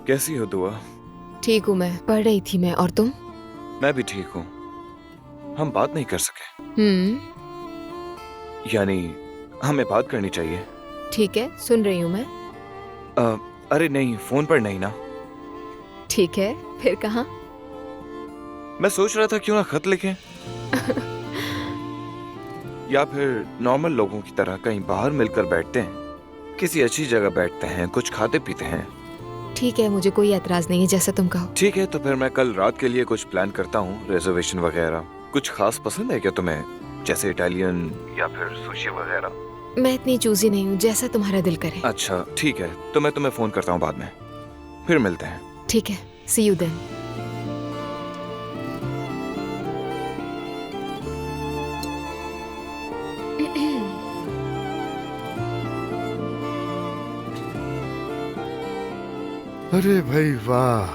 कैसी हो दुआ? ठीक हूँ मैं, पढ़ रही थी मैं। और तुम? मैं भी ठीक हूँ। हम बात नहीं कर सके। यानी हमें बात करनी चाहिए। ठीक है, सुन रही हूँ मैं। अरे नहीं, फोन पर नहीं ना। ठीक है, फिर कहाँ? मैं सोच रहा था क्यों ना खत लिखें। या फिर नॉर्मल लोगों की तरह कहीं बाहर मिलकर बैठते हैं, किसी अच्छी जगह बैठते हैं, कुछ खाते पीते हैं। ठीक है, मुझे कोई एतराज नहीं है, जैसा तुम कहो। ठीक है, तो फिर मैं कल रात के लिए कुछ प्लान करता हूँ, रिजर्वेशन वगैरह। कुछ खास पसंद है क्या तुम्हें, जैसे इटालियन या फिर सुशी वगैरह? मैं इतनी चूजी नहीं हूँ, जैसा तुम्हारा दिल करे। अच्छा ठीक है, तो मैं तुम्हें फोन करता हूँ बाद में, फिर मिलते हैं। ठीक है, सी यू देन। अरे भाई वाह,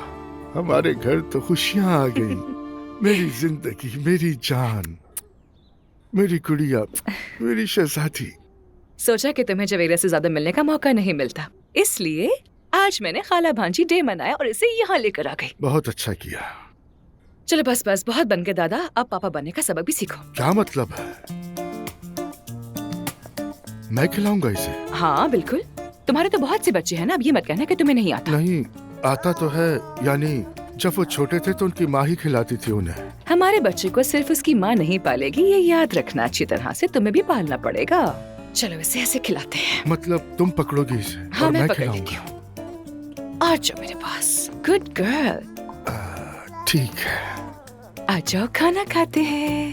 हमारे घर तो खुशियां आ गई। मेरी जिंदगी, मेरी जान, मेरी गुड़िया, मेरी शहजादी। सोचा कि तुम्हें जवेरा से ज्यादा मिलने का मौका नहीं मिलता, इसलिए आज मैंने खाला भांजी डे मनाया और इसे यहाँ लेकर आ गई। बहुत अच्छा किया। चलो बस बस, बहुत बन गए दादा, अब पापा बनने का सबक भी सीखो। क्या मतलब है? मैं खिलाऊंगा इसे? हाँ बिल्कुल, तुम्हारे तो बहुत से बच्चे हैं ना, अब ये मत कहना कि तुम्हें नहीं आता। नहीं आता तो है, यानी जब वो छोटे थे तो उनकी माँ ही खिलाती थी उन्हें। हमारे बच्चे को सिर्फ उसकी माँ नहीं पालेगी, ये याद रखना अच्छी तरह से, तुम्हें भी पालना पड़ेगा। चलो इसे ऐसे खिलाते हैं। मतलब तुम पकड़ोगी इसे? हाँ, और मैं पकड़ खिलाऊंगा। लेती हूँ। आ जाओ मेरे पास, गुड गर्ल। ठीक है, आ जाओ, खाना खाते हैं।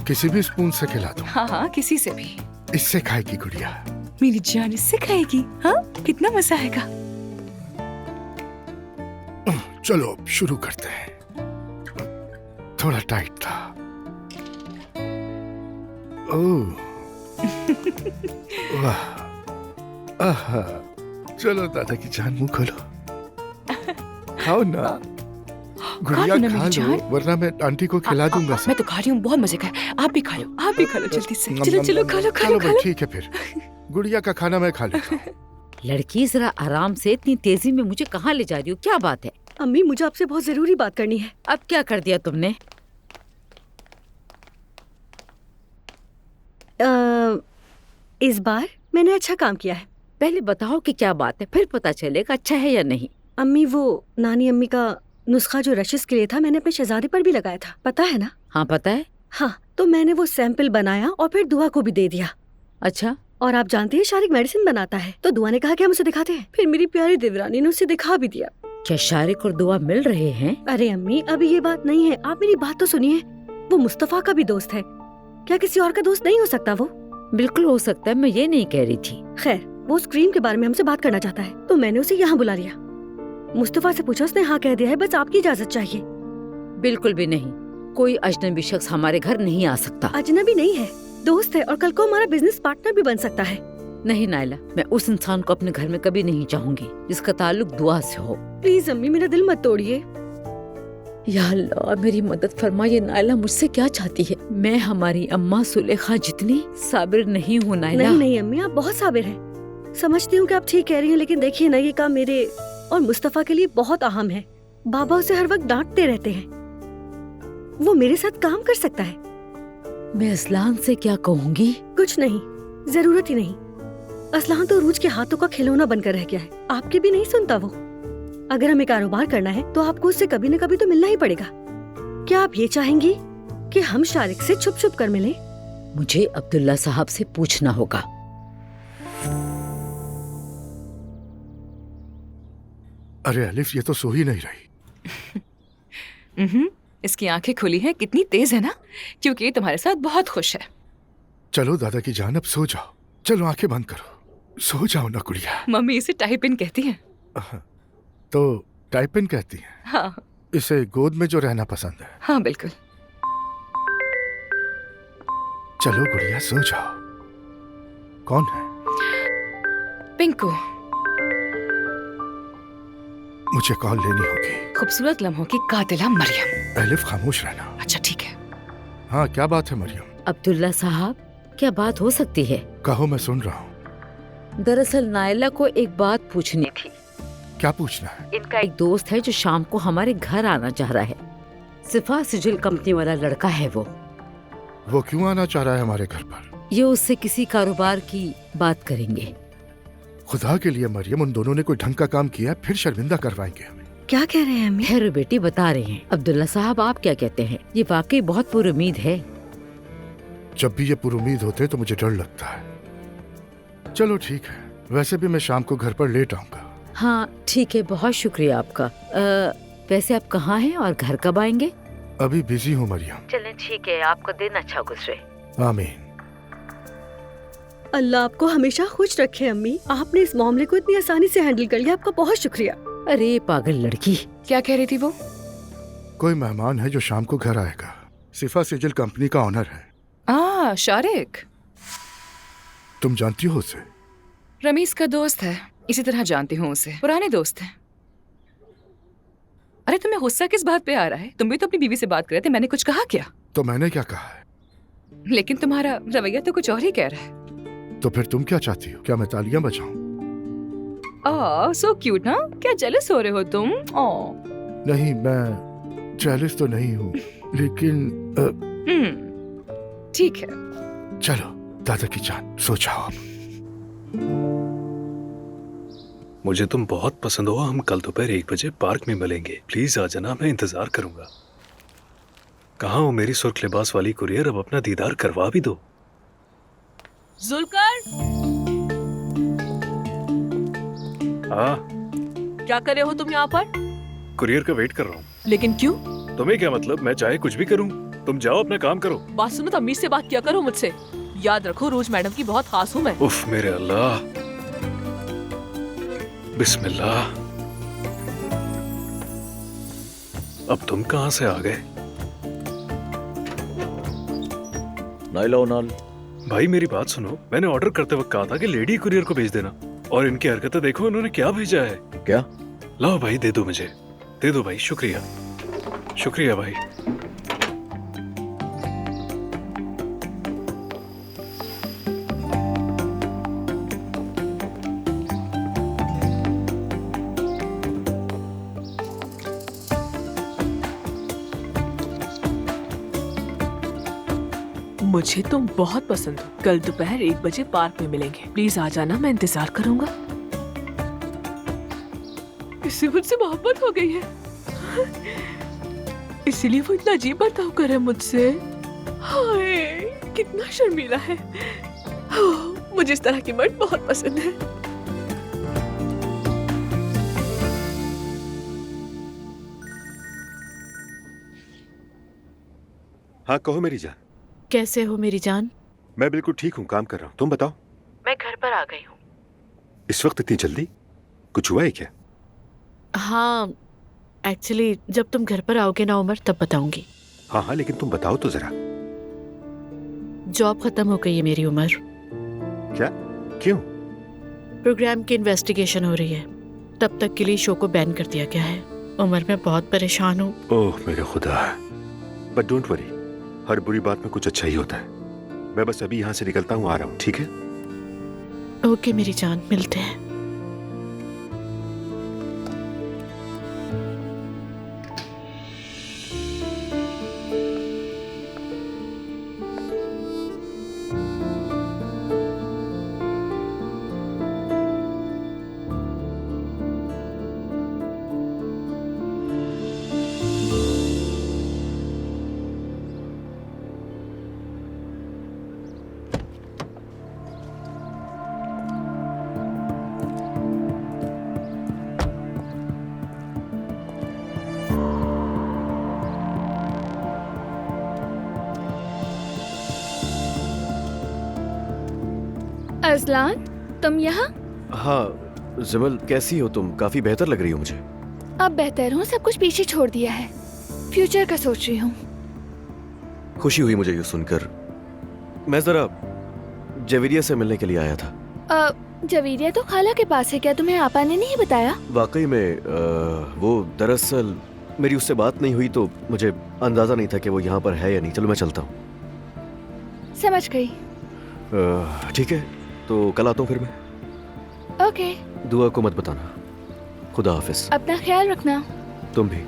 किसी भी स्पून से खिला दो। हाँ हाँ, किसी से भी। इससे खाएगी गुड़िया। मेरी जान इससे खाएगी। हाँ, कितना मजा आएगा। चलो अब शुरू करते हैं। थोड़ा टाइट था। ओह वाह, आहा। चलो दादा की जान, मुंह खोलो, खाओ ना गुड़िया, खा लो, वरना मैं आंटी को खिला दूंगा। मैं तो खा रही हूँ, बहुत मजे का है। आप भी खा लो, आप भी खा लो जल्दी से। चलो चलो, खा लो खा लो खा लो। ठीक है, फिर गुड़िया का खाना मैं खा लेता हूँ। लड़की जरा आराम से, इतनी तेजी में मुझे कहाँ ले जा रही हो, क्या बात है? अम्मी, मुझे आपसे बहुत जरूरी बात करनी है। अब क्या कर दिया तुमने? इस बार मैंने अच्छा काम किया है। पहले बताओ कि क्या बात है, फिर पता चलेगा अच्छा है या नहीं। अम्मी, वो नानी अम्मी का नुस्खा जो रशिस के लिए था, मैंने अपने शहजादे पर भी लगाया था, पता है ना? हाँ पता है। हाँ, तो मैंने वो सैंपल बनाया और फिर दुआ को भी दे दिया। अच्छा, और आप जानती हैं शारिक मेडिसिन बनाता है, तो दुआ ने कहा कि हम उसे दिखाते हैं। फिर मेरी प्यारी देवरानी ने उसे दिखा भी दिया। क्या शारिक और दुआ मिल रहे हैं? अरे अम्मी, अभी ये बात नहीं है, आप मेरी बात तो सुनिए। वो मुस्तफा का भी दोस्त है, क्या किसी और का दोस्त नहीं हो सकता? वो बिल्कुल हो सकता है, मैं ये नहीं कह रही थी। खैर, वो उस क्रीम के बारे में हमसे बात करना चाहता है, तो मैंने उसे यहाँ बुला लिया। मुस्तफा से पूछा, उसने हाँ कह दिया है, बस आपकी इजाजत चाहिए। बिल्कुल भी नहीं, कोई अजनबी शख्स हमारे घर नहीं आ सकता। अजनबी नहीं है, दोस्त है, और कल को हमारा बिजनेस पार्टनर भी बन सकता है। नहीं नायला, मैं उस इंसान को अपने घर में कभी नहीं चाहूंगी जिसका ताल्लुक दुआ से हो। प्लीज अम्मी, मेरा दिल मत तोड़िए। या अल्लाह, मेरी मदद फरमा, ये नायला मुझसे क्या चाहती है? मैं हमारी अम्मा सुलेखा जितनी साबिर नहीं हूँ नायला। नहीं नहीं अम्मी, आप बहुत साबिर हैं। समझती हूँ कि आप ठीक कह रही हैं, लेकिन देखिए ना, ये काम मेरे और मुस्तफा के लिए बहुत अहम है। बाबा उसे हर वक्त डांटते रहते हैं, वो मेरे साथ काम कर सकता है। मैं असलान से क्या कहूँगी? कुछ नहीं, जरूरत ही नहीं। असलान तो रूज के हाथों का खिलौना बनकर रह गया है, आपके भी नहीं सुनता वो। अगर हमें कारोबार करना है तो आपको उससे कभी न कभी तो मिलना ही पड़ेगा। क्या आप ये चाहेंगी कि हम शारिक से छुप छुप कर मिलें? मुझे अब्दुल्ला साहब से पूछना होगा। अरे अलिफ, ये तो सो ही नहीं रही। इसकी आंखें खुली हैं, कितनी तेज है ना, क्योंकि ये तुम्हारे साथ बहुत खुश है। चलो दादा की जान, अब सो जाओ। चलो आंखें बंद करो, सो जाओ ना गुड़िया। मम्मी इसे टाइप इन कहती है। तो टाइप इन कहती है? हाँ। इसे गोद में जो रहना पसंद है? हाँ बिल्कुल। चलो गुड़िया, सो जाओ। कौन है? पिंकू। मुझे कॉल लेनी होगी। खूबसूरत लम्हों की कातिला मरियम। अलिफ, खामोश रहना। अच्छा ठीक है। हाँ, क्या बात है मरियम? अब्दुल्ला साहब, क्या बात हो सकती है? कहो, मैं सुन रहा हूँ। दरअसल नायला को एक बात पूछनी थी। क्या पूछना है? इनका एक दोस्त है जो शाम को हमारे घर आना चाह रहा है। सिफा सिजिल कंपनी वाला लड़का है वो क्यों आना चाह रहा है हमारे घर पर? ये उससे किसी कारोबार की बात करेंगे। खुदा के लिए मरियम, उन दोनों ने कोई ढंग का काम किया, फिर शर्मिंदा करवाएंगे हमें। क्या कह रहे हैं अम्मी? खैर बेटी, बता रहे हैं। अब्दुल्ला साहब, आप क्या कहते हैं? ये वाकई बहुत पुरुमीद है। जब भी ये पुरुमीद होते तो मुझे डर लगता है। चलो ठीक है, वैसे भी मैं शाम को घर पर लेट आऊंगा। हाँ ठीक है, बहुत शुक्रिया आपका। वैसे आप कहाँ हैं और घर कब आएंगे? अभी बिजी हूँ मरियम। चलें ठीक है, आपका दिन अच्छा गुजरे। आमीन। अल्लाह आपको हमेशा खुश रखे अम्मी। आपने इस मामले को इतनी आसानी से हैंडल कर लिया, आपका बहुत शुक्रिया। अरे पागल लड़की, क्या कह रही थी वो? कोई मेहमान है जो शाम को घर आएगा। सिफा सिजिल कंपनी का ऑनर है। शारिक। तुम जानती हो उसे? रमीज का दोस्त है, इसी तरह जानती हूँ उसे। पुराने दोस्त हैं। अरे तुम्हें गुस्सा किस बात पे आ रहा है? तुम भी तो अपनी बीवी से बात कर रहे थे, मैंने कुछ कहा क्या? तो मैंने क्या कहा है? लेकिन तुम्हारा रवैया तो कुछ और ही कह रहा है। तो फिर तुम क्या चाहती हो? क्या मैं तालियां बजाऊं? सो क्यूट ना? क्या जेलस हो रहे हो तुम? नहीं, मैं जेलस तो नहीं हूँ, लेकिन ठीक है। चलो दादा की जान, सो जाओ अब। मुझे तुम बहुत पसंद हो। हम कल दोपहर 1 बजे पार्क में मिलेंगे। प्लीज आ जाना, मैं इंतजार करूंगा। कहाँ हो मेरी सुर्ख लिबास वाली कुरियर? अब अपना दीदार करवा भी दो। जुल्कर, हाँ, क्या कर रहे हो तुम यहाँ पर? कुरियर का वेट कर रहा हूँ। लेकिन क्यों? तुम्हें क्या मतलब? मैं चाहे कुछ भी करूँ, तुम जाओ अपना काम करो। बात सुनो तो अम्मी से बात किया करो मुझसे। याद रखो, रोज मैडम की बहुत खास हूँ मैं। उफ मेरे अल्लाह। बिस्मिल्लाह। अब तुम कहाँ से आ गए? नाइला ओनाल। भाई मेरी बात सुनो, मैंने ऑर्डर करते वक्त कहा था कि लेडी कुरियर को भेज देना, और इनकी हरकतें देखो, इन्होंने क्या भेजा है। क्या? लाओ भाई, दे दो मुझे, दे दो भाई। शुक्रिया, शुक्रिया भाई। मुझे तुम बहुत पसंद हो। कल दोपहर 1 बजे पार्क में मिलेंगे। प्लीज आ जाना, मैं इंतजार करूंगा। इससे मुझसे मोहब्बत हो गई है, इसीलिए वो इतना अजीब बर्ताव कर रहा है मुझसे। हाय, कितना शर्मीला है। मुझे इस तरह की मर्द बहुत पसंद है। हाँ कहो मेरी जान। कैसे हो मेरी जान? मैं बिल्कुल ठीक हूँ, काम कर रहा हूँ। तुम बताओ। मैं घर पर आ गई हूँ। इस वक्त इतनी जल्दी? कुछ हुआ है क्या? हाँ, एक्चुअली जब तुम घर पर आओगे ना उमर, तब बताऊंगी। हाँ हाँ, लेकिन तुम बताओ तो जरा। जॉब खत्म हो गई है मेरी उमर। क्या? क्यों? प्रोग्राम की इन्वेस्टिगेशन हो रही है, तब तक के लिए शो को बैन कर दिया गया है। उमर, मैं बहुत परेशान हूँ। ओह मेरे खुदा। बट डोंट वरी, हर बुरी बात में कुछ अच्छा ही होता है। मैं बस अभी यहाँ से निकलता हूँ, आ रहा हूँ, ठीक है? ओके मेरी जान, मिलते हैं। अजलान, तुम यहाँ? हाँ जमल, कैसी हो तुम? काफी बेहतर लग रही हो मुझे। अब बेहतर हूँ, सब कुछ पीछे छोड़ दिया है, फ्यूचर का सोच रही हूँ। खुशी हुई मुझे ये सुनकर। मैं जरा जवेरिया से मिलने के लिए आया था। जवेरिया तो खाला के पास है, क्या तुम्हें आपा ने नहीं बताया? वाकई में वो दरअसल मेरी उससे बात नहीं हुई, तो मुझे अंदाजा नहीं था कि वो यहाँ पर है या नहीं। चलो मैं चलता हूँ। समझ गई। ठीक है, तो कल आता हूँ फिर मैं। ओके, दुआ को मत बताना। खुदा हाफिज। अपना ख्याल रखना। तुम भी।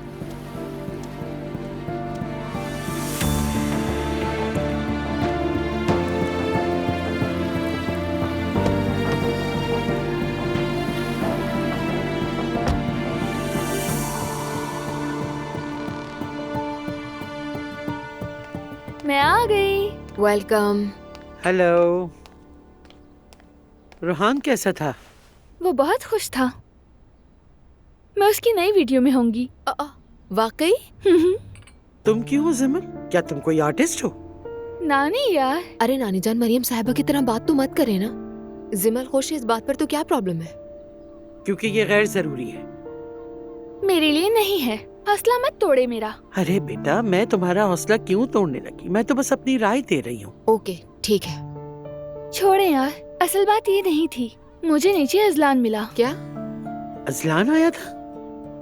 मैं आ गई। वेलकम। हेलो। रोहान कैसा था? वो बहुत खुश था। मैं उसकी नई वीडियो में होंगी। वाकई? तुम क्यों हो जिमल? क्या तुम कोई आर्टिस्ट हो? नानी यार। अरे नानी जान, मरियम साहिबा की तरह बात तो मत करे ना। जिमल खुश है, इस बात पर तो क्या प्रॉब्लम है? क्योंकि ये गैर जरूरी है। मेरे लिए नहीं है। हौसला मत तोड़े मेरा। अरे बेटा, मैं तुम्हारा हौसला क्यों तोड़ने लगी? मैं तो बस अपनी राय दे रही हूँ। ओके ठीक है। छोड़े यार, असल बात ये नहीं थी। मुझे नीचे अजलान मिला। क्या? अजलान आया था?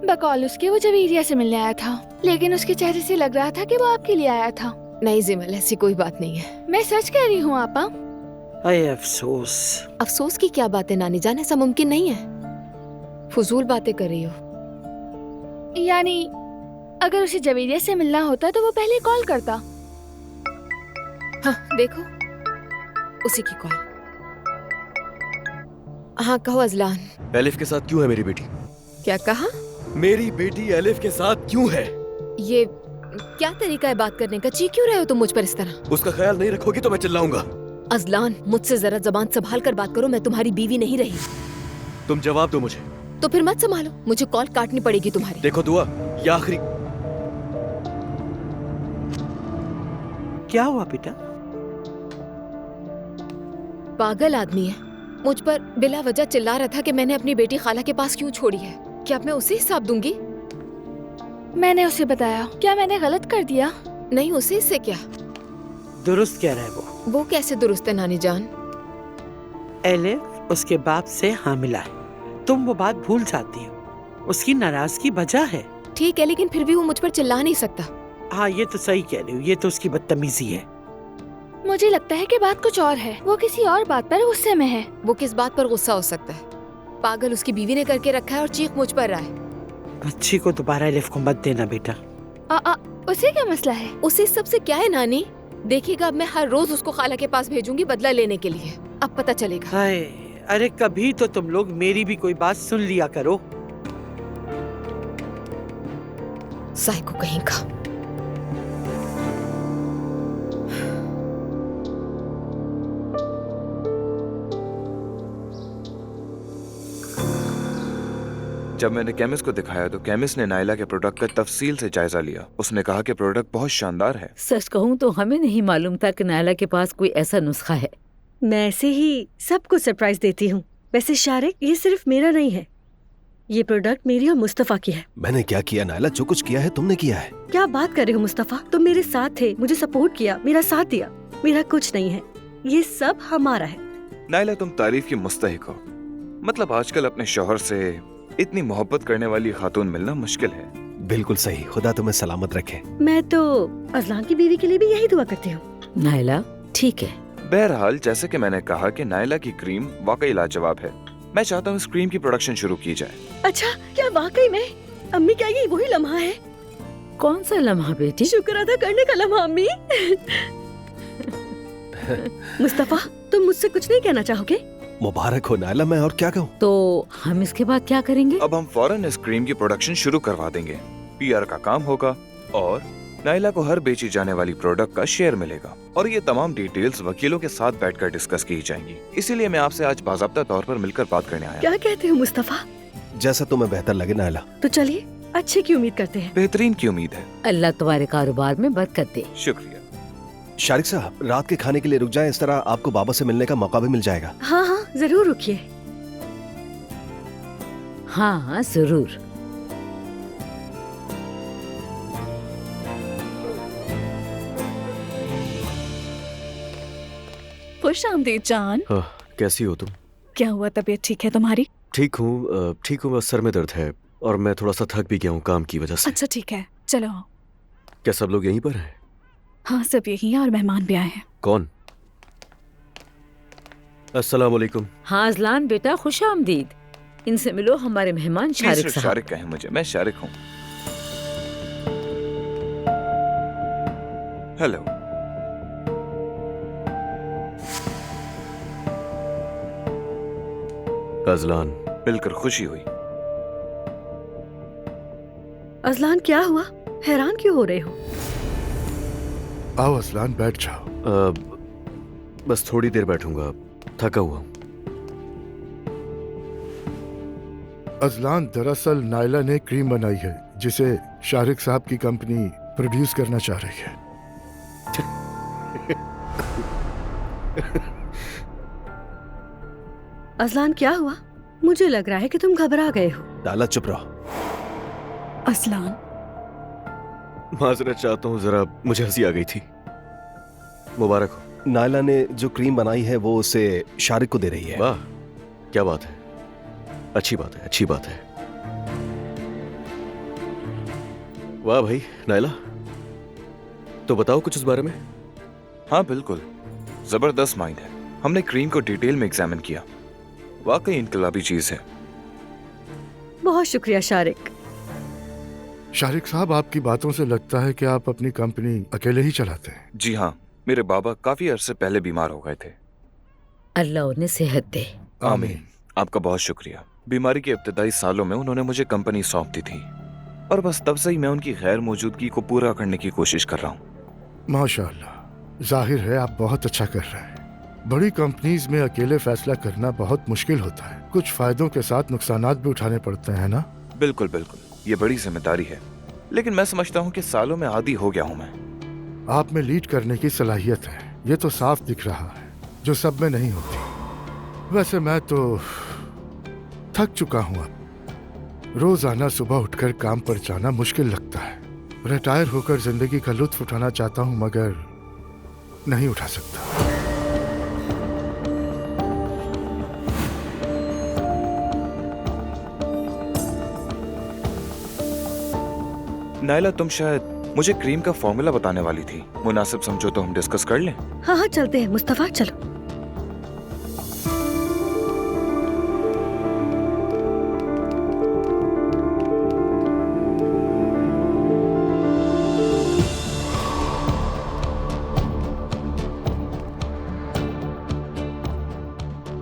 बकौल उसके वो जवेरिया से मिलने आया था, लेकिन उसके चेहरे से लग रहा था कि वो आपके लिए आया था। नहीं जिमल, ऐसी कोई बात नहीं है। मैं सच कह रही हूँ आपा। अरे अफसोस। अफसोस की क्या बात है नानी जान, ऐसा मुमकिन नहीं है। फजूल बातें कर रही हो। यानी अगर उसे जवेरिया से मिलना होता तो वो पहले कॉल करता। हाँ देखो, उसी की कॉल। हाँ कहो अजलान। एलिफ के साथ क्यों है मेरी बेटी? क्या कहा? मेरी बेटी एलिफ के साथ क्यों है? ये क्या तरीका है बात करने का? ची क्यों रहे हो तुम मुझ पर इस तरह? उसका ख्याल नहीं रखोगी तो मैं चिल्लाऊंगा। अजलान, मुझसे जरा जबान संभाल कर बात करो। मैं तुम्हारी बीवी नहीं रही। तुम जवाब दो मुझे। तो फिर मत संभालो, मुझे कॉल काटनी पड़ेगी तुम्हारी। देखो दुआ, ये आखिरी। क्या हुआ बेटा? पागल आदमी है, मुझ पर बिला वजह चिल्ला रहा था कि मैंने अपनी बेटी खाला के पास क्यों छोड़ी है। क्या अब मैं उसे हिसाब दूंगी? मैंने उसे बताया। क्या मैंने गलत कर दिया? नहीं, उसे इससे क्या। दुरुस्त कह रहा है वो कैसे दुरुस्त है नानी जान? एलिफ उसके बाप से हामिला है। तुम वो बात भूल जाती हो। उसकी नाराजगी वजह है। ठीक है, लेकिन फिर भी वो मुझ पर चिल्ला नहीं सकता। हाँ ये तो सही कह रही हो, ये तो उसकी बदतमीजी है। मुझे लगता है कि बात कुछ और है। वो किसी और बात पर गुस्से में है। वो किस बात पर गुस्सा हो सकता है? पागल उसकी बीवी ने करके रखा है और चीख मुझ पर रहा है। बच्ची को दोबारा एलिफ को मत देना बेटा। उसे क्या मसला है? उसे सबसे क्या है नानी? देखिएगा, अब मैं हर रोज उसको खाला के पास भेजूंगी बदला लेने के लिए। अब पता चलेगा। हाय, अरे कभी तो तुम लोग मेरी भी कोई बात सुन लिया करो। साइको कहीं का। जब मैंने केमिस्ट को दिखाया तो केमिस्ट ने नायला के प्रोडक्ट का तफसील से जायजा लिया। उसने कहा कि प्रोडक्ट बहुत शानदार है। सच कहूँ तो हमें नहीं मालूम था कि नायला के पास कोई ऐसा नुस्खा है। मैं ऐसे ही सबको सरप्राइज देती हूँ। वैसे शारिक, ये सिर्फ मेरा नहीं है, ये प्रोडक्ट मेरी और मुस्तफा की है। मैंने क्या किया नायला? जो कुछ किया है तुमने किया है। क्या बात कर रहे हो मुस्तफा? तुम मेरे साथ थे, मुझे सपोर्ट किया, मेरा साथ दिया। मेरा कुछ नहीं है, ये सब हमारा है। नायला, तुम तारीफ की मुस्तहिक हो। मतलब आजकल अपने शौहर से इतनी मोहब्बत करने वाली खातून मिलना मुश्किल है। बिल्कुल सही, खुदा तुम्हें सलामत रखे। मैं तो अजलान की बीवी के लिए भी यही दुआ करती हूँ। नायला ठीक है। बहरहाल, जैसे कि मैंने कहा कि नायला की क्रीम वाकई लाजवाब है। मैं चाहता हूँ इस क्रीम की प्रोडक्शन शुरू की जाए। अच्छा, क्या वाकई में? अम्मी, क्या ये वही लम्हा है? कौन सा लम्हा बेटी? शुक्र अदा करने का लम्हा अम्मी। मुस्तफा, तुम मुझसे कुछ नहीं कहना चाहोगे? मुबारक हो नायला, मैं और क्या कहूँ। तो हम इसके बाद क्या करेंगे? अब हम फौरन इस क्रीम की प्रोडक्शन शुरू करवा देंगे। पीआर का काम होगा और नायला को हर बेची जाने वाली प्रोडक्ट का शेयर मिलेगा। और ये तमाम डिटेल्स वकीलों के साथ बैठकर डिस्कस की जाएंगी। इसीलिए मैं आपसे आज बाज़ाब्ता तौर पर मिलकर बात करने आया। क्या कहते हो मुस्तफा? जैसा तुम्हें बेहतर लगे नायला। तो चलिए, अच्छे की उम्मीद करते हैं। बेहतरीन की उम्मीद है। अल्लाह तुम्हारे कारोबार में बरकत दे। शुक्रिया। शारिक साहब, रात के खाने के लिए रुक जाएं, इस तरह आपको बाबा से मिलने का मौका भी मिल जाएगा। हाँ हाँ, जरूर रुकिए। हाँ हाँ जरूर। खुश आमदीद जान। कैसी हो तुम? क्या हुआ, तबीयत ठीक है तुम्हारी? ठीक हूँ, बस सर में दर्द है और मैं थोड़ा सा थक भी गया हूँ काम की वजह से। अच्छा ठीक है, चलो। क्या सब लोग यहीं पर हैं? हाँ सब यही है और मेहमान भी आए हैं। कौन? अस्सलाम वालेकुम। हाँ अजलान बेटा, खुश आमदीद। इनसे मिलो, हमारे मेहमान शारिक साहब। शारिक कहें मुझे, मैं शारिक हूँ। हेलो। अजलान, मिलकर खुशी हुई। अजलान क्या हुआ, हैरान क्यों हो रहे हो? आओ असलान, बैठ जाओ। बस थोड़ी देर बैठूंगा, थका हुआ हूं। अजलान, दरअसल नायला ने क्रीम बनाई है जिसे शारिक साहब की कंपनी प्रोड्यूस करना चाह रही है। अजलान क्या हुआ? मुझे लग रहा है कि तुम घबरा गए हो। नायला चुप रहो। असलान, माजरत चाहता हूँ, जरा मुझे हंसी आ गई थी। मुबारक हो। नायला ने जो क्रीम बनाई है वो उसे शारिक को दे रही है। वाह, क्या बात है, अच्छी बात है, अच्छी बात है। वाह भाई नायला, तो बताओ कुछ इस बारे में। हाँ बिल्कुल, जबरदस्त माइंड है। हमने क्रीम को डिटेल में एग्जामिन किया, वाकई इनकलाबी चीज है। बहुत शुक्रिया शारिक। शारिक साहब, आपकी बातों से लगता है कि आप अपनी कंपनी अकेले ही चलाते हैं। जी हाँ, मेरे बाबा काफी अरसे पहले बीमार हो गए थे। अल्लाह उन्हें सेहत दे। आमीन। आपका बहुत शुक्रिया। बीमारी के इब्तदाई सालों में उन्होंने मुझे कंपनी सौंप दी थी और बस तब से ही मैं उनकी गैर मौजूदगी को पूरा करने की कोशिश कर रहा हूँ। माशाअल्लाह, जाहिर है आप बहुत अच्छा कर रहे हैं। बड़ी कंपनीज में अकेले फैसला करना बहुत मुश्किल होता है। कुछ फायदों के साथ नुकसानात भी उठाने पड़ते हैं ना। बिल्कुल बिल्कुल, ये बड़ी जिम्मेदारी है, लेकिन मैं समझता हूँ कि सालों में आदी हो गया हूँ मैं। आप में लीड करने की सलाहियत है, ये तो साफ दिख रहा है, जो सब में नहीं होती। वैसे मैं तो थक चुका हूँ अब। रोजाना सुबह उठकर काम पर जाना मुश्किल लगता है। रिटायर होकर जिंदगी का लुत्फ उठाना चाहता हूँ, मगर नहीं उठा सकता। नायला, तुम शायद मुझे क्रीम का फॉर्मूला बताने वाली थी। मुनासिब समझो तो हम डिस्कस कर लें। हाँ हाँ चलते हैं मुस्तफा, चलो।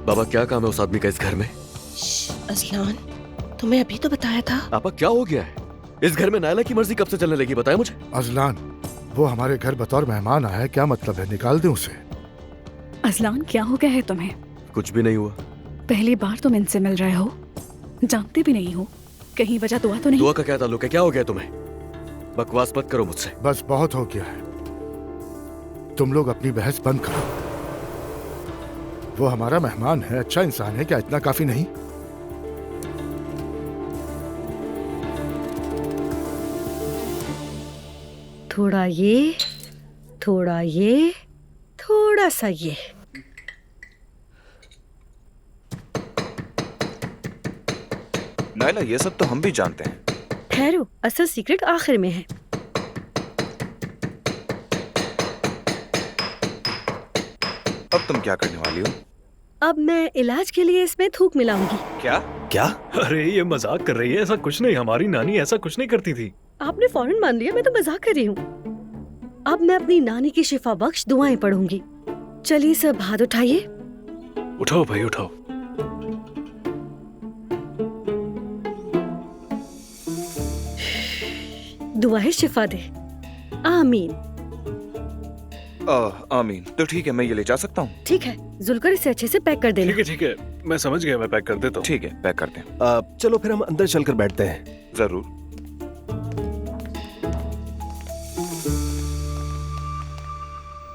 बाबा, क्या काम है उस आदमी का इस घर में? अजलान, तुम्हें अभी तो बताया था। पापा क्या हो गया है? इस घर में नायला की मर्जी कब से चलने लगी, बताया मुझे। अजलान, वो हमारे घर बतौर मेहमान आया है, क्या मतलब है? निकाल दें उसे। अजलान क्या हो गया है तुम्हें? कुछ भी नहीं हुआ। पहली बार तुम इनसे मिल रहे हो, जानते भी नहीं हो, कहीं वजह दुआ तो नहीं? दुआ का क्या ताल्लुक है? क्या हो गया तुम्हें? बकवास मत करो मुझसे। बस बहुत हो गया है, तुम लोग अपनी बहस बंद करो। वो हमारा मेहमान है, अच्छा इंसान है, क्या इतना काफी नहीं? थोड़ा ये, थोड़ा ये, थोड़ा सा ये। नायला, ये सब तो हम भी जानते हैं। ठहरो, असल सीक्रेट आखिर में है। अब तुम क्या करने वाली हो? अब मैं इलाज के लिए इसमें थूक मिलाऊंगी। क्या? क्या? अरे ये मजाक कर रही है, ऐसा कुछ नहीं। हमारी नानी ऐसा कुछ नहीं करती थी। आपने फौरन मान लिया, मैं तो मजाक कर रही हूँ। अब मैं अपनी नानी की शिफा बख्श दुआएं पढ़ूंगी। चलिए सब हाथ उठाइए। उठाओ भाई उठाओ। दुआएं शिफा दे, आमीन। आमीन। तो ठीक है, मैं ये ले जा सकता हूँ? ठीक है, जुलकर इसे अच्छे से पैक कर देना। ठीक है, मैं समझ गया, मैं पैक कर देता हूँ। ठीक है, पैक करते हैं। चलो फिर हम अंदर चलकर बैठते हैं। जरूर।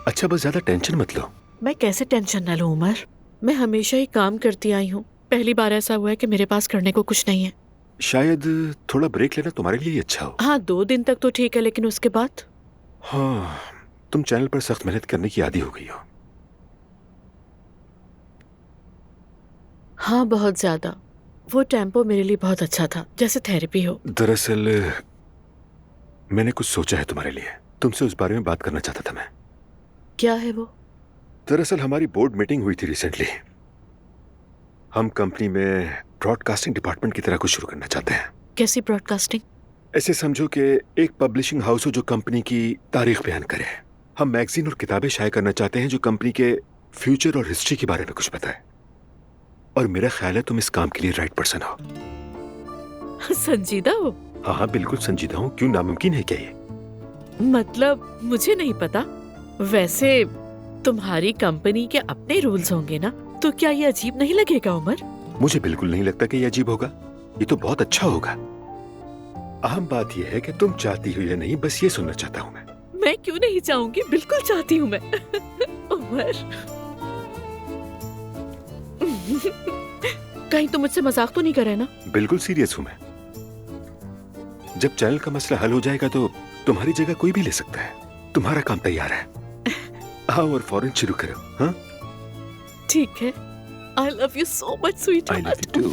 अच्छा, बस ज्यादा टेंशन मत लो। मैं कैसे टेंशन न लूं उमर? मैं हमेशा ही काम करती आई हूँ। पहली बार ऐसा हुआ है कि मेरे पास करने को कुछ नहीं है। शायद थोड़ा ब्रेक लेना तुम्हारे लिए अच्छा हो। हाँ, 2 दिन तक तो ठीक है, लेकिन उसके बाद? हाँ, तुम चैनल पर सख्त मेहनत करने की आदी हो गई हो। हाँ, बहुत ज्यादा। वो टेम्पो मेरे लिए बहुत अच्छा था, जैसे थेरेपी हो। दरअसल मैंने कुछ सोचा है तुम्हारे लिए, तुमसे उस बारे में बात करना चाहता था मैं। क्या है वो? दरअसल हमारी बोर्ड मीटिंग हुई थी रिसेंटली। हम कंपनी में ब्रॉडकास्टिंग डिपार्टमेंट की तरह कुछ शुरू करना चाहते हैं। कैसी ब्रॉडकास्टिंग? ऐसे समझो कि एक पब्लिशिंग हाउस हो जो कंपनी की तारीख बयान करे। हम मैगजीन और किताबें शाये करना चाहते हैं जो कंपनी के फ्यूचर और हिस्ट्री के बारे में कुछ बताए। और मेरा ख्याल है तुम इस काम के लिए राइट पर्सन हो। संजीदा हो? हाँ बिल्कुल संजीदा हूँ। क्यों, नामुमकिन है क्या ये? मतलब मुझे नहीं पता। वैसे तुम्हारी कंपनी के अपने रूल्स होंगे ना, तो क्या ये अजीब नहीं लगेगा उमर? मुझे बिल्कुल नहीं लगता कि ये अजीब होगा। ये तो बहुत अच्छा होगा। अहम बात यह है कि तुम चाहती हो या नहीं, बस ये सुनना चाहता हूँ मैं क्यों नहीं चाहूंगी, बिल्कुल चाहती हूँ मैं। उमर कहीं तुम मुझसे मजाक तो नहीं कर रहे ना? बिल्कुल सीरियस हूँ मैं। जब चैनल का मसला हल हो जाएगा तो तुम्हारी जगह कोई भी ले सकता है। तुम्हारा काम तैयार है। आओ और फौरन शुरू करो। हाँ ठीक है। I love you so much, sweetheart. I love you too.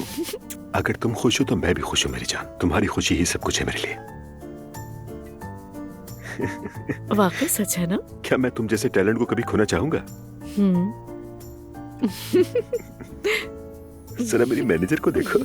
अगर तुम खुश हो तो मैं भी खुश हूँ मेरी जान। तुम्हारी खुशी ही सब कुछ है मेरे लिए। वाकई सच है ना? क्या मैं तुम जैसे टैलेंट को कभी खोना चाहूंगा? जरा मेरी मैनेजर को देखो।